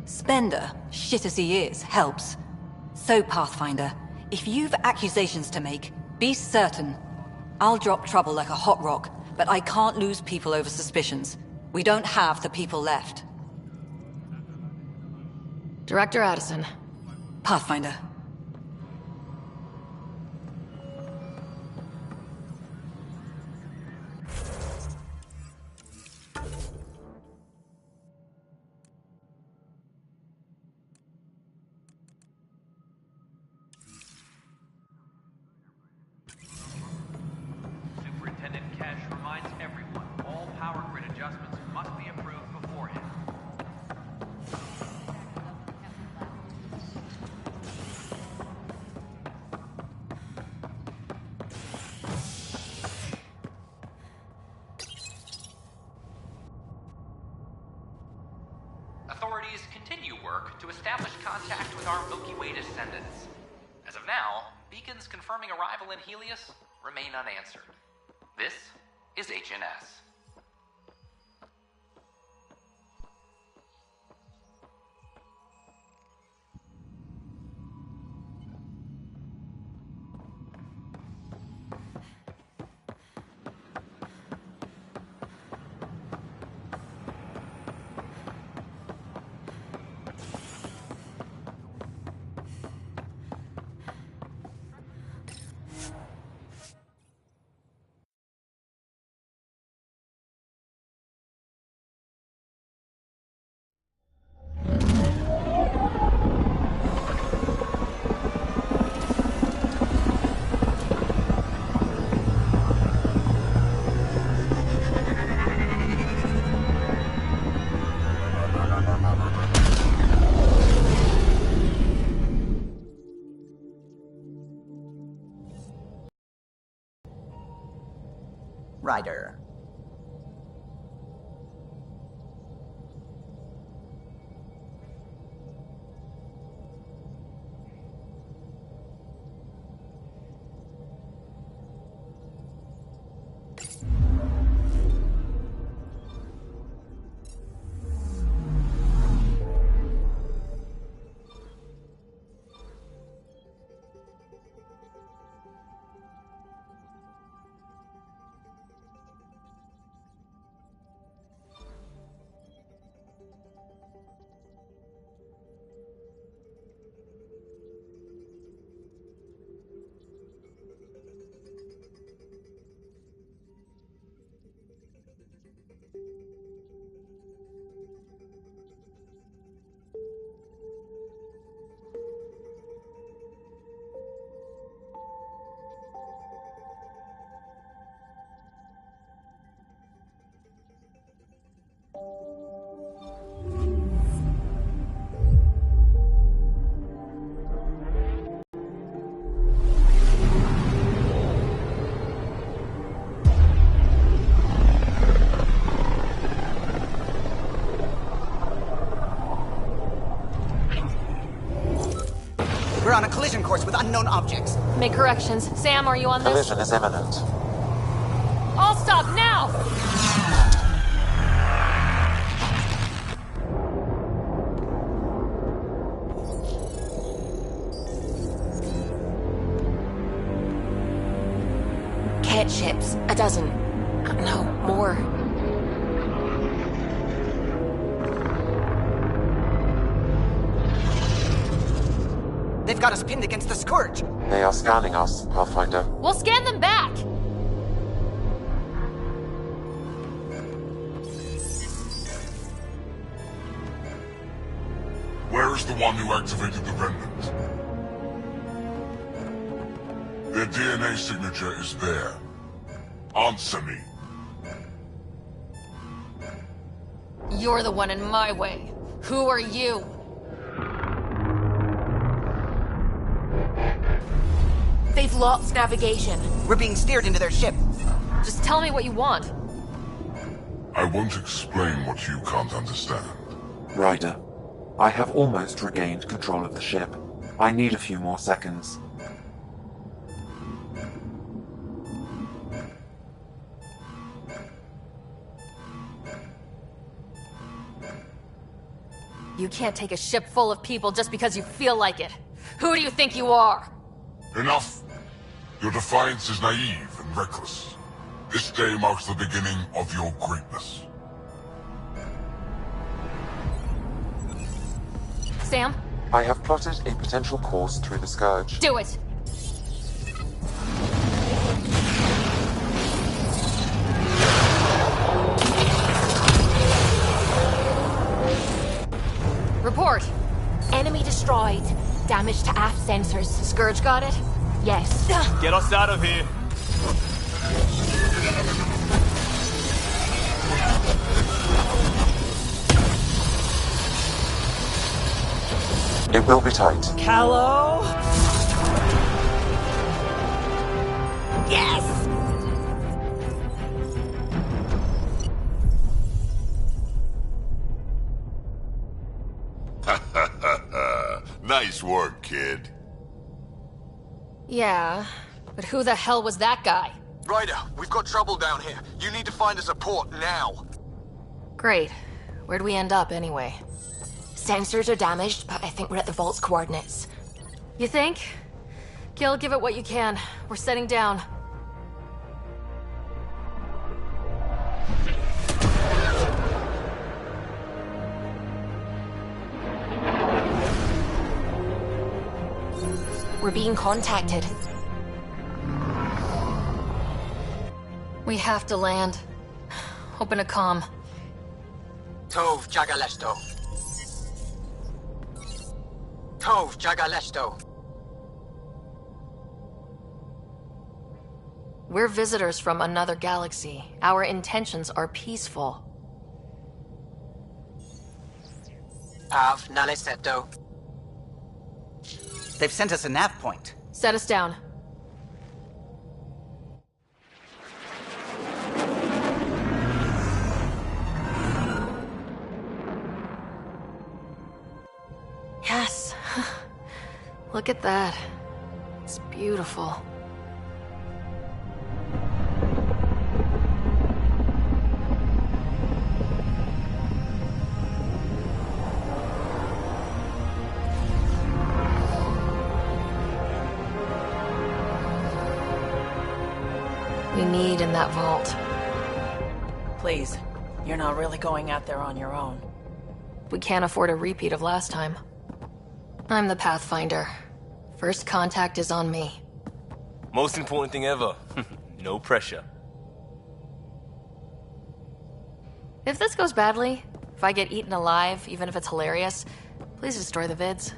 Spender, shit as he is, helps. So, Pathfinder, if you've accusations to make, be certain. I'll drop trouble like a hot rock, but I can't lose people over suspicions. We don't have the people left. Director Addison. Pathfinder. Superintendent Cash reminds everyone, all power grid adjustments must be approved beforehand. Authorities continue work to establish contact with our Milky Way descendants. As of now, beacons confirming arrival in Helios remain unanswered. This is HNS. Ryder. intercourse with unknown objects. Make corrections. Sam, are you on this? Collision is imminent. All stop now! Cat ships. A dozen. No, more. They've got us pinned against the Scourge. They are scanning us, Pathfinder. We'll scan them back! Where is the one who activated the remnant? Their DNA signature is there. Answer me. You're the one in my way. Who are you? They've lost navigation. We're being steered into their ship. Just tell me what you want. I won't explain what you can't understand. Ryder, I have almost regained control of the ship. I need a few more seconds. You can't take a ship full of people just because you feel like it. Who do you think you are? Enough! Your defiance is naive and reckless. This day marks the beginning of your greatness. Sam? I have plotted a potential course through the Scourge. Do it! Report! Enemy destroyed. Damage to aft sensors. Scourge got it? Yes. Get us out of here. It will be tight. Callow? Yes! Nice work, kid. Yeah, but who the hell was that guy? Ryder, we've got trouble down here. You need to find us a port now. Great. Where'd we end up anyway? Sensors are damaged, but I think we're at the vault's coordinates. You think? Gil, give it what you can. We're setting down. We're being contacted. We have to land. Open a comm. Tov Jagalesto. Tov Jagalesto. We're visitors from another galaxy. Our intentions are peaceful. Av Naleseto. They've sent us a nav point. Set us down. Yes. Look at that. It's beautiful. We need in that vault. Please, you're not really going out there on your own. We can't afford a repeat of last time. I'm the Pathfinder. First contact is on me. Most important thing ever. No pressure. If this goes badly, if I get eaten alive, even if it's hilarious, please destroy the vids.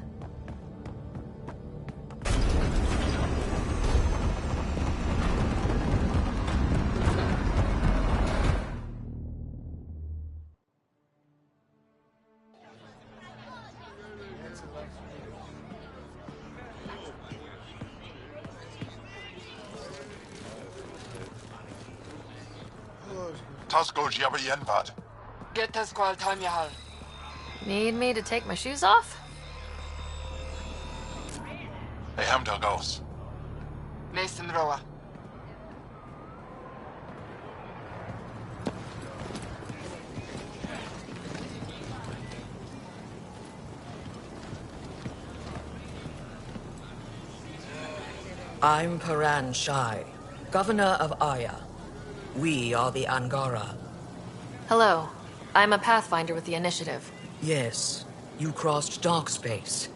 Tasko Jiabayenvad. Get to squal time, Yahal. Need me to take my shoes off? I am goes. Nathan Roa. I'm Paran Shai, Governor of Aya. We are the Angara. Hello. I'm a Pathfinder with the Initiative. Yes, you crossed dark space.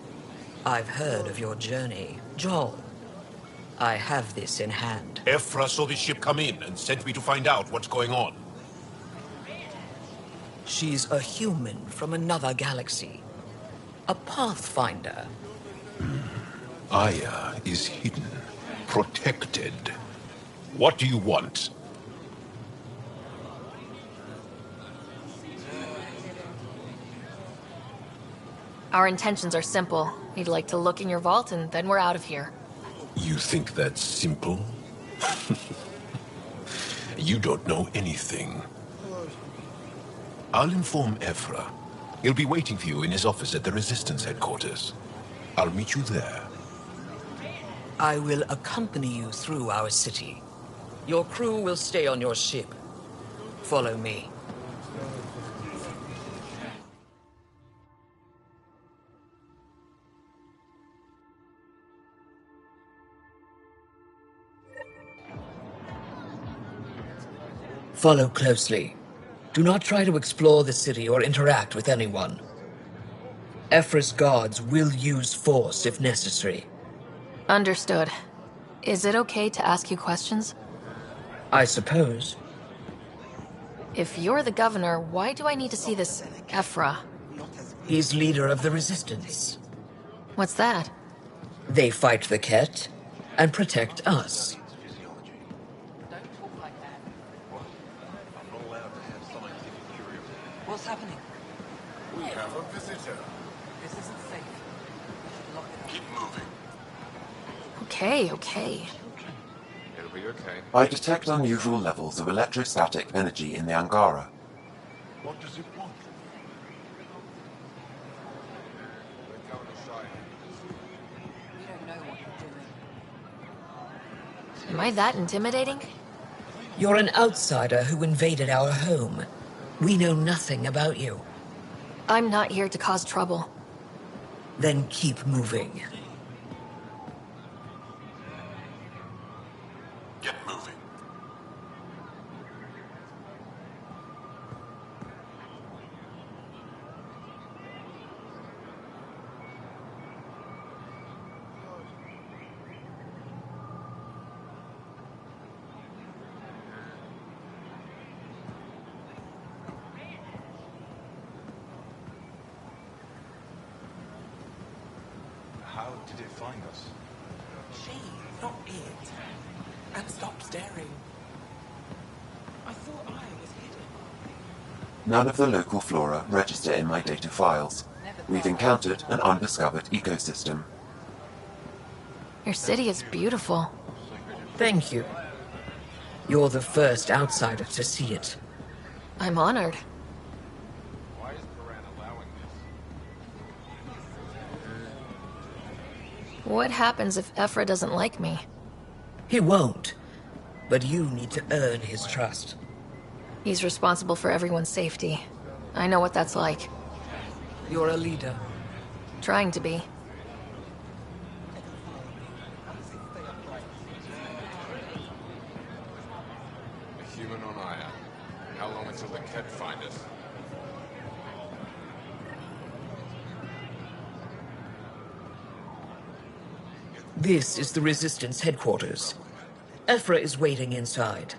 I've heard of your journey, Joel. I have this in hand. Ephra saw the ship come in and sent me to find out what's going on. She's a human from another galaxy. A Pathfinder. Aya is hidden, protected. What do you want? Our intentions are simple. We'd like to look in your vault and then we're out of here. You think that's simple? You don't know anything. I'll inform Ephra. He'll be waiting for you in his office at the Resistance headquarters. I'll meet you there. I will accompany you through our city. Your crew will stay on your ship. Follow me. Follow closely. Do not try to explore the city or interact with anyone. Ephra's guards will use force if necessary. Understood. Is it okay to ask you questions? I suppose. If you're the governor, why do I need to see this Ephra? He's leader of the Resistance. What's that? They fight the Ket and protect us. What's happening? We have a visitor. This isn't safe. Keep moving. Okay. It'll be okay. I detect unusual levels of electrostatic energy in the Angara. What does it want? We don't know what you're doing. Am I that intimidating? You're an outsider who invaded our home. We know nothing about you. I'm not here to cause trouble. Then keep moving. Get moving. How did it find us? She, not it. And stop staring. I thought I was hidden. None of the local flora register in my data files. We've encountered an undiscovered ecosystem. Your city is beautiful. Thank you. You're the first outsider to see it. I'm honored. Why is Paran allowing this? What happens if Ephra doesn't like me? He won't. But you need to earn his trust. He's responsible for everyone's safety. I know what that's like. You're a leader. Trying to be. A human on Aya. How long until the Ket find us? This is the Resistance headquarters. Ephra is waiting inside.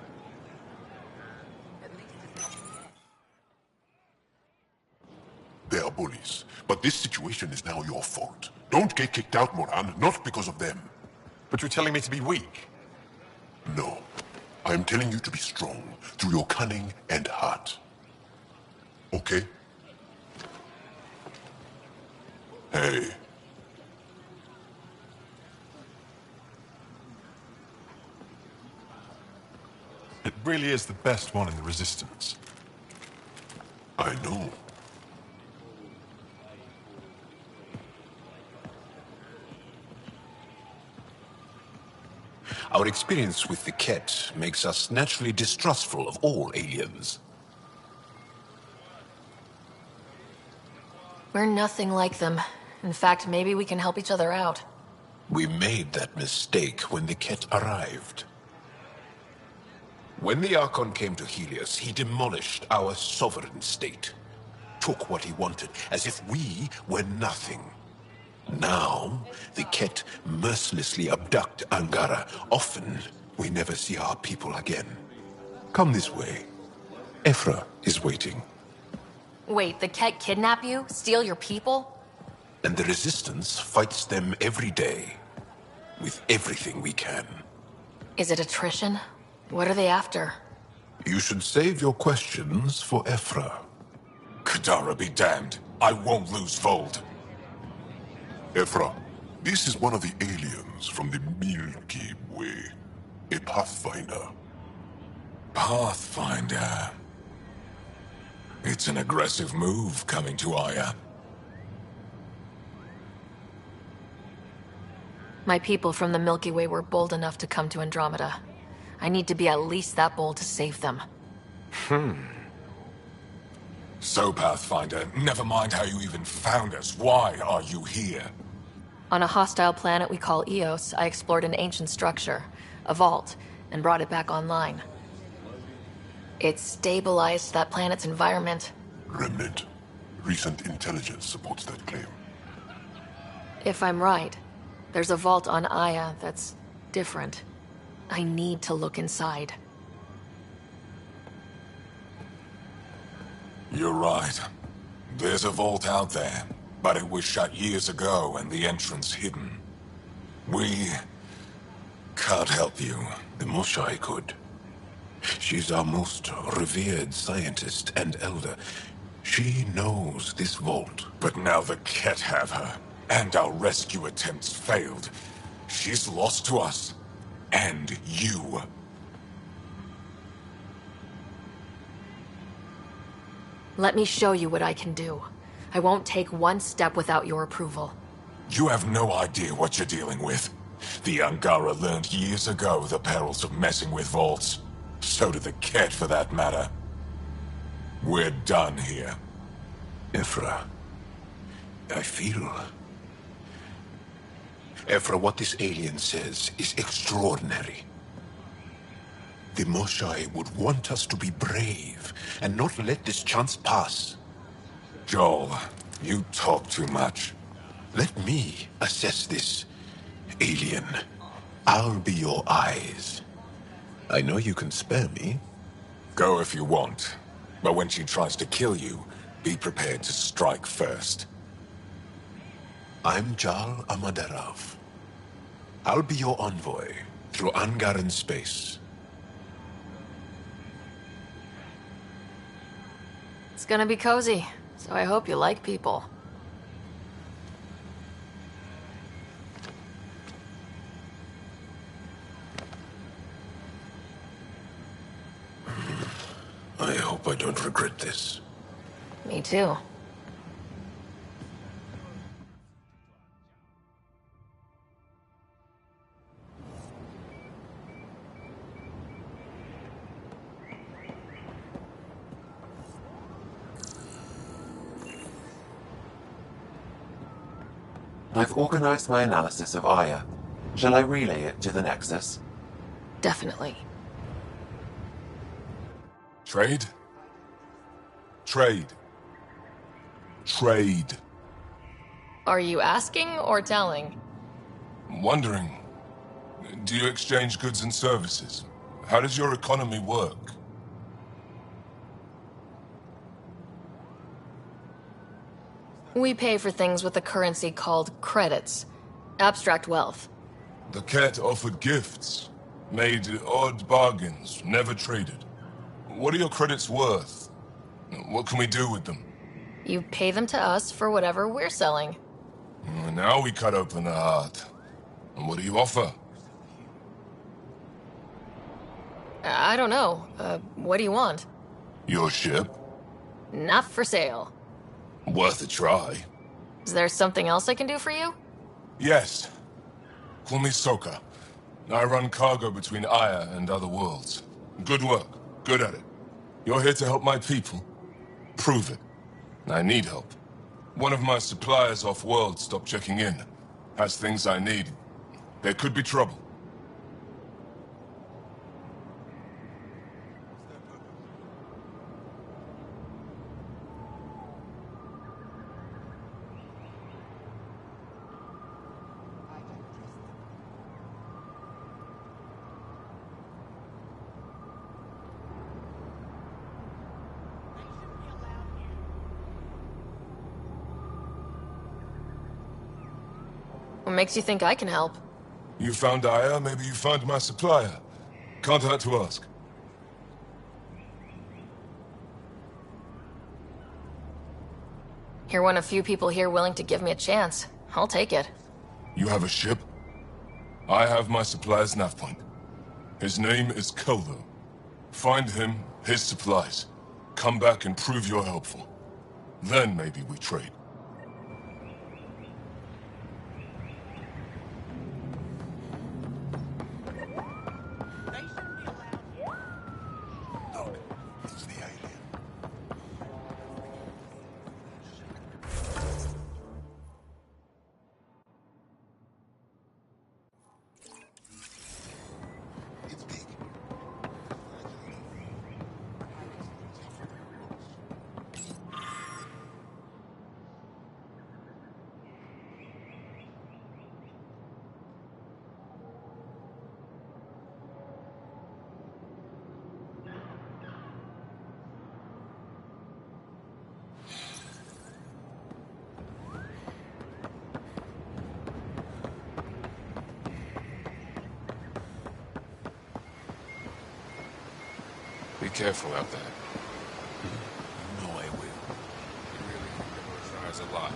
They are bullies, but this situation is now your fault. Don't get kicked out, Moran, not because of them. But you're telling me to be weak? No. I am telling you to be strong, through your cunning and heart. Okay? Hey. It really is the best one in the Resistance. I know. Our experience with the Ket makes us naturally distrustful of all aliens. We're nothing like them. In fact, maybe we can help each other out. We made that mistake when the Ket arrived. When the Archon came to Helios, he demolished our sovereign state. Took what he wanted, as if we were nothing. Now, the Ket mercilessly abduct Angara. Often, we never see our people again. Come this way. Ephra is waiting. Wait, the Ket kidnap you? Steal your people? And the Resistance fights them every day. With everything we can. Is it attrition? What are they after? You should save your questions for Ephra. Kadara be damned. I won't lose Fold. Ephra, this is one of the aliens from the Milky Way. A Pathfinder. Pathfinder. It's an aggressive move coming to Aya. My people from the Milky Way were bold enough to come to Andromeda. I need to be at least that bold to save them. So, Pathfinder, never mind how you even found us. Why are you here? On a hostile planet we call Eos, I explored an ancient structure, a vault, and brought it back online. It stabilized that planet's environment. Remnant. Recent intelligence supports that claim. If I'm right, there's a vault on Aya that's different. I need to look inside. You're right. There's a vault out there, but it was shut years ago and the entrance hidden. We can't help you. The Moshai could. She's our most revered scientist and elder. She knows this vault. But now the Ket have her, and our rescue attempts failed. She's lost to us. And you. Let me show you what I can do. I won't take one step without your approval. You have no idea what you're dealing with. The Angara learned years ago the perils of messing with vaults. So did the Ket, for that matter. We're done here. Ephra, I feel... Ephra, what this alien says is extraordinary. The Moshai would want us to be brave and not let this chance pass. Joel, you talk too much. Let me assess this, alien. I'll be your eyes. I know you can spare me. Go if you want. But when she tries to kill you, be prepared to strike first. I'm Jal Amaderov. I'll be your envoy through Angaran space. It's gonna be cozy, so I hope you like people. I hope I don't regret this. Me too. I've organized my analysis of Aya. Shall I relay it to the Nexus? Definitely. Trade? Trade. Trade. Are you asking or telling? Wondering, do you exchange goods and services? How does your economy work? We pay for things with a currency called credits. Abstract wealth. The Ket offered gifts, made odd bargains, never traded. What are your credits worth? What can we do with them? You pay them to us for whatever we're selling. Now we cut open the heart. And what do you offer? I don't know. What do you want? Your ship? Not for sale. Worth a try. Is there something else I can do for you? Yes. Call me Soka. I run cargo between Aya and other worlds. Good work. Good at it. You're here to help my people. Prove it. I need help. One of my suppliers off-world stopped checking in. Has things I need. There could be trouble. What makes you think I can help? You found Aya, maybe you found my supplier. Can't hurt to ask. You're one of few people here willing to give me a chance. I'll take it. You have a ship? I have my supplier's nav point. His name is Keldo. Find him, his supplies. Come back and prove you're helpful. Then maybe we trade. Be careful out there. You know I will. You really think that Azar's alive?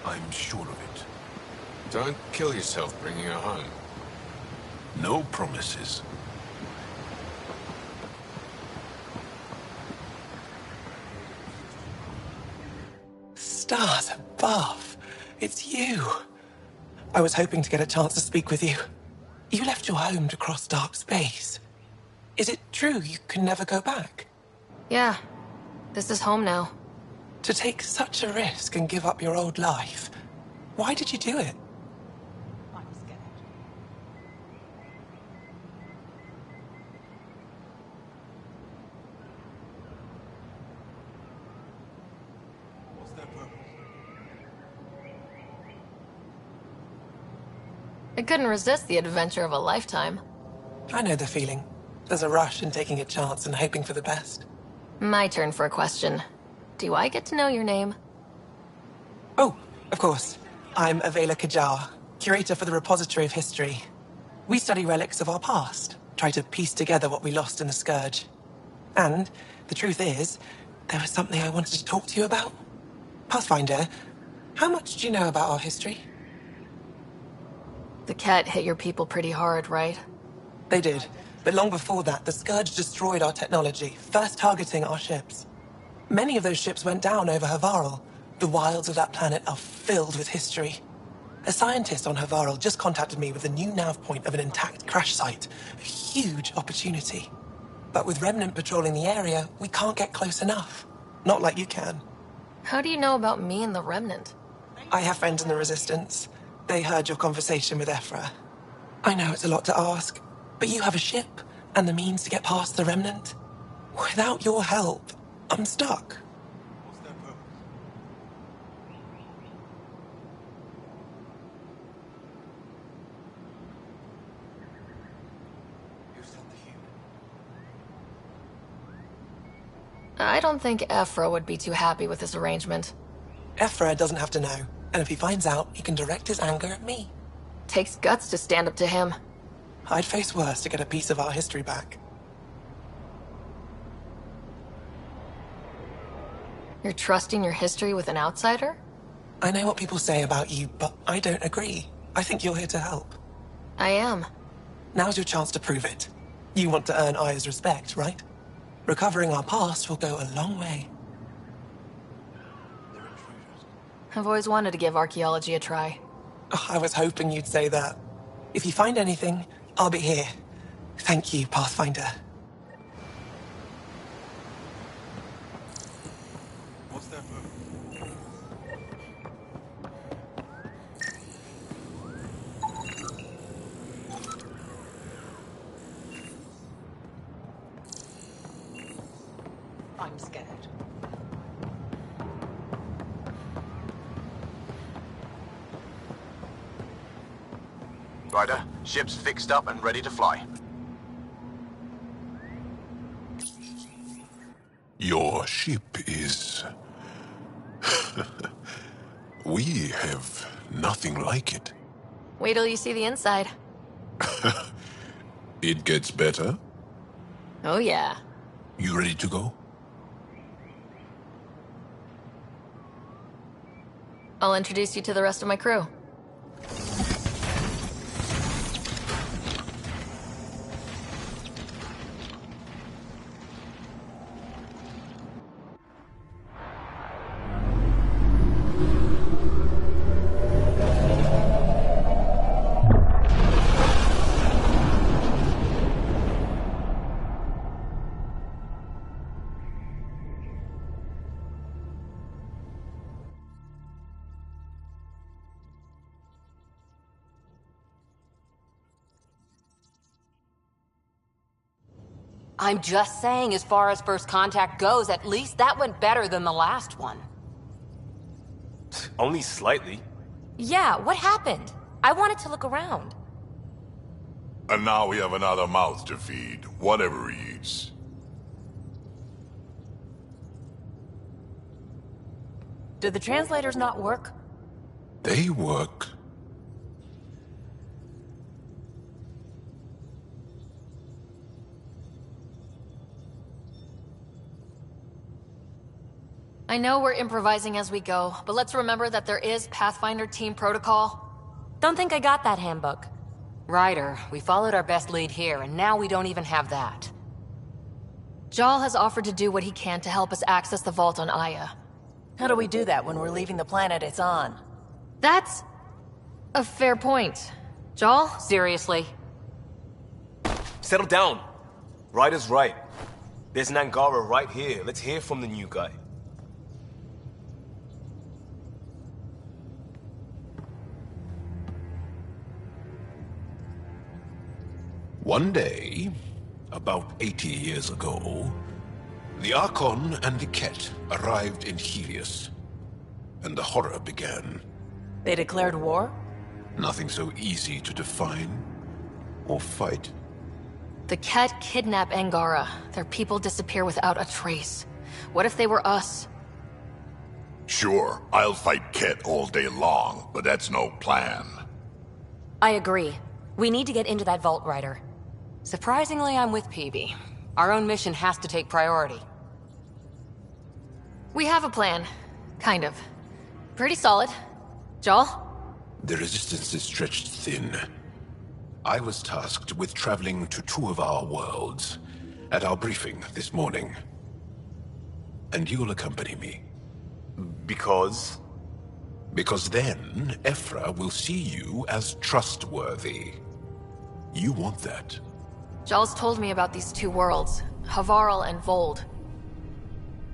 I'm sure of it. Don't kill yourself bringing her home. No promises. Stars above. It's you. I was hoping to get a chance to speak with you. You left your home to cross dark space. Is it true you can never go back? Yeah. This is home now. To take such a risk and give up your old life, why did you do it? I couldn't resist the adventure of a lifetime. I know the feeling. There's a rush in taking a chance and hoping for the best. My turn for a question. Do I get to know your name? Oh, of course. I'm Avela Kajar, curator for the Repository of History. We study relics of our past, try to piece together what we lost in the Scourge. And the truth is, there was something I wanted to talk to you about. Pathfinder, how much do you know about our history? The cat hit your people pretty hard, right? They did. But long before that, the Scourge destroyed our technology, first targeting our ships. Many of those ships went down over Havarl. The wilds of that planet are filled with history. A scientist on Havarl just contacted me with a new nav point of an intact crash site. A huge opportunity. But with Remnant patrolling the area, we can't get close enough. Not like you can. How do you know about me and the Remnant? I have friends in the Resistance. They heard your conversation with Ephra. I know it's a lot to ask, but you have a ship and the means to get past the Remnant. Without your help, I'm stuck. I don't think Ephra would be too happy with this arrangement. Ephra doesn't have to know, and if he finds out, he can direct his anger at me. Takes guts to stand up to him. I'd face worse to get a piece of our history back. You're trusting your history with an outsider? I know what people say about you, but I don't agree. I think you're here to help. I am. Now's your chance to prove it. You want to earn Aya's respect, right? Recovering our past will go a long way. I've always wanted to give archaeology a try. Oh, I was hoping you'd say that. If you find anything, I'll be here. Thank you, Pathfinder. What's that for? I'm scared. Ryder, ship's fixed up and ready to fly. Your ship is... We have nothing like it. Wait till you see the inside. It gets better. Oh yeah. You ready to go? I'll introduce you to the rest of my crew. I'm just saying, as far as first contact goes, at least that went better than the last one. Only slightly. Yeah, what happened? I wanted to look around. And now we have another mouth to feed, whatever he eats. Did the translators not work? They work. I know we're improvising as we go, but let's remember that there is Pathfinder team protocol. Don't think I got that handbook. Ryder, we followed our best lead here, and now we don't even have that. Jal has offered to do what he can to help us access the vault on Aya. How do we do that when we're leaving the planet it's on? That's a fair point. Jal? Seriously? Settle down. Ryder's right. There's an Angara right here. Let's hear from the new guy. One day, about 80 years ago, the Archon and the Ket arrived in Helios, and the horror began. They declared war? Nothing so easy to define or fight. The Ket kidnap Angara. Their people disappear without a trace. What if they were us? Sure, I'll fight Ket all day long, but that's no plan. I agree. We need to get into that vault, Ryder. Surprisingly, I'm with PB. Our own mission has to take priority. We have a plan. Kind of. Pretty solid. Jal? The resistance is stretched thin. I was tasked with traveling to two of our worlds at our briefing this morning. And you'll accompany me. Because? Because then, Ephra will see you as trustworthy. You want that. Jal's told me about these two worlds, Havarl and Vold.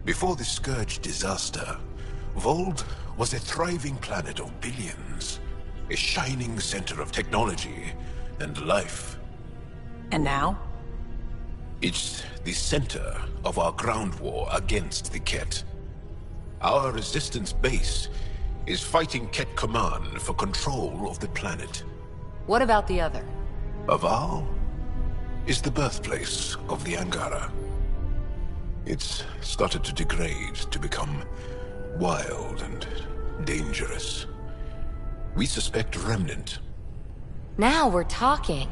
Before the Scourge disaster, Vold was a thriving planet of billions. A shining center of technology and life. And now? It's the center of our ground war against the Ket. Our resistance base is fighting Ket Command for control of the planet. What about the other? Havarl is the birthplace of the Angara. It's started to degrade, to become wild and dangerous. We suspect Remnant. Now we're talking.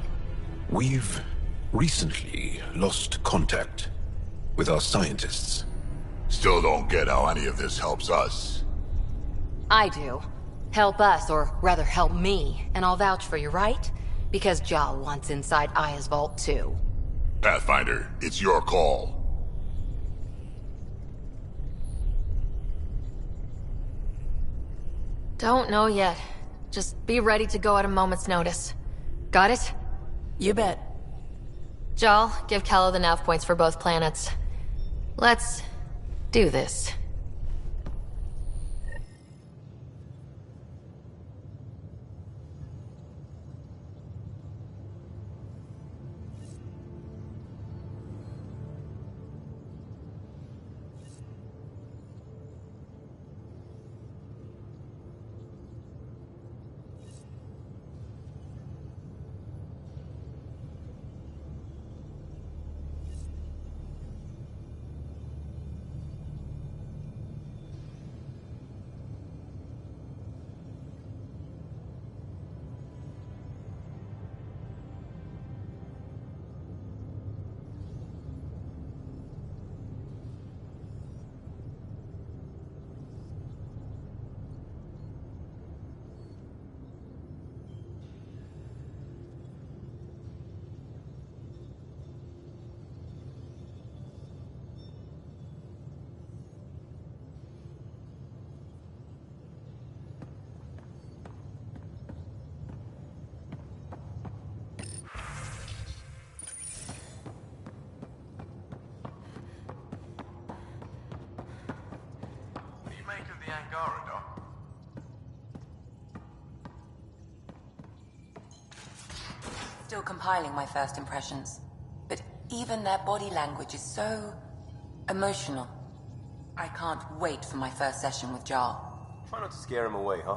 We've recently lost contact with our scientists. Still don't get how any of this helps us. I do. Help us, or rather help me, and I'll vouch for you, right? Because Jal wants inside Aya's vault too. Pathfinder, it's your call. Don't know yet. Just be ready to go at a moment's notice. Got it? You bet. Jal, give Callow the nav points for both planets. Let's do this. What do you make of the Angara, Doc? Still compiling my first impressions. But even their body language is so emotional. I can't wait for my first session with Jar. Try not to scare him away, huh?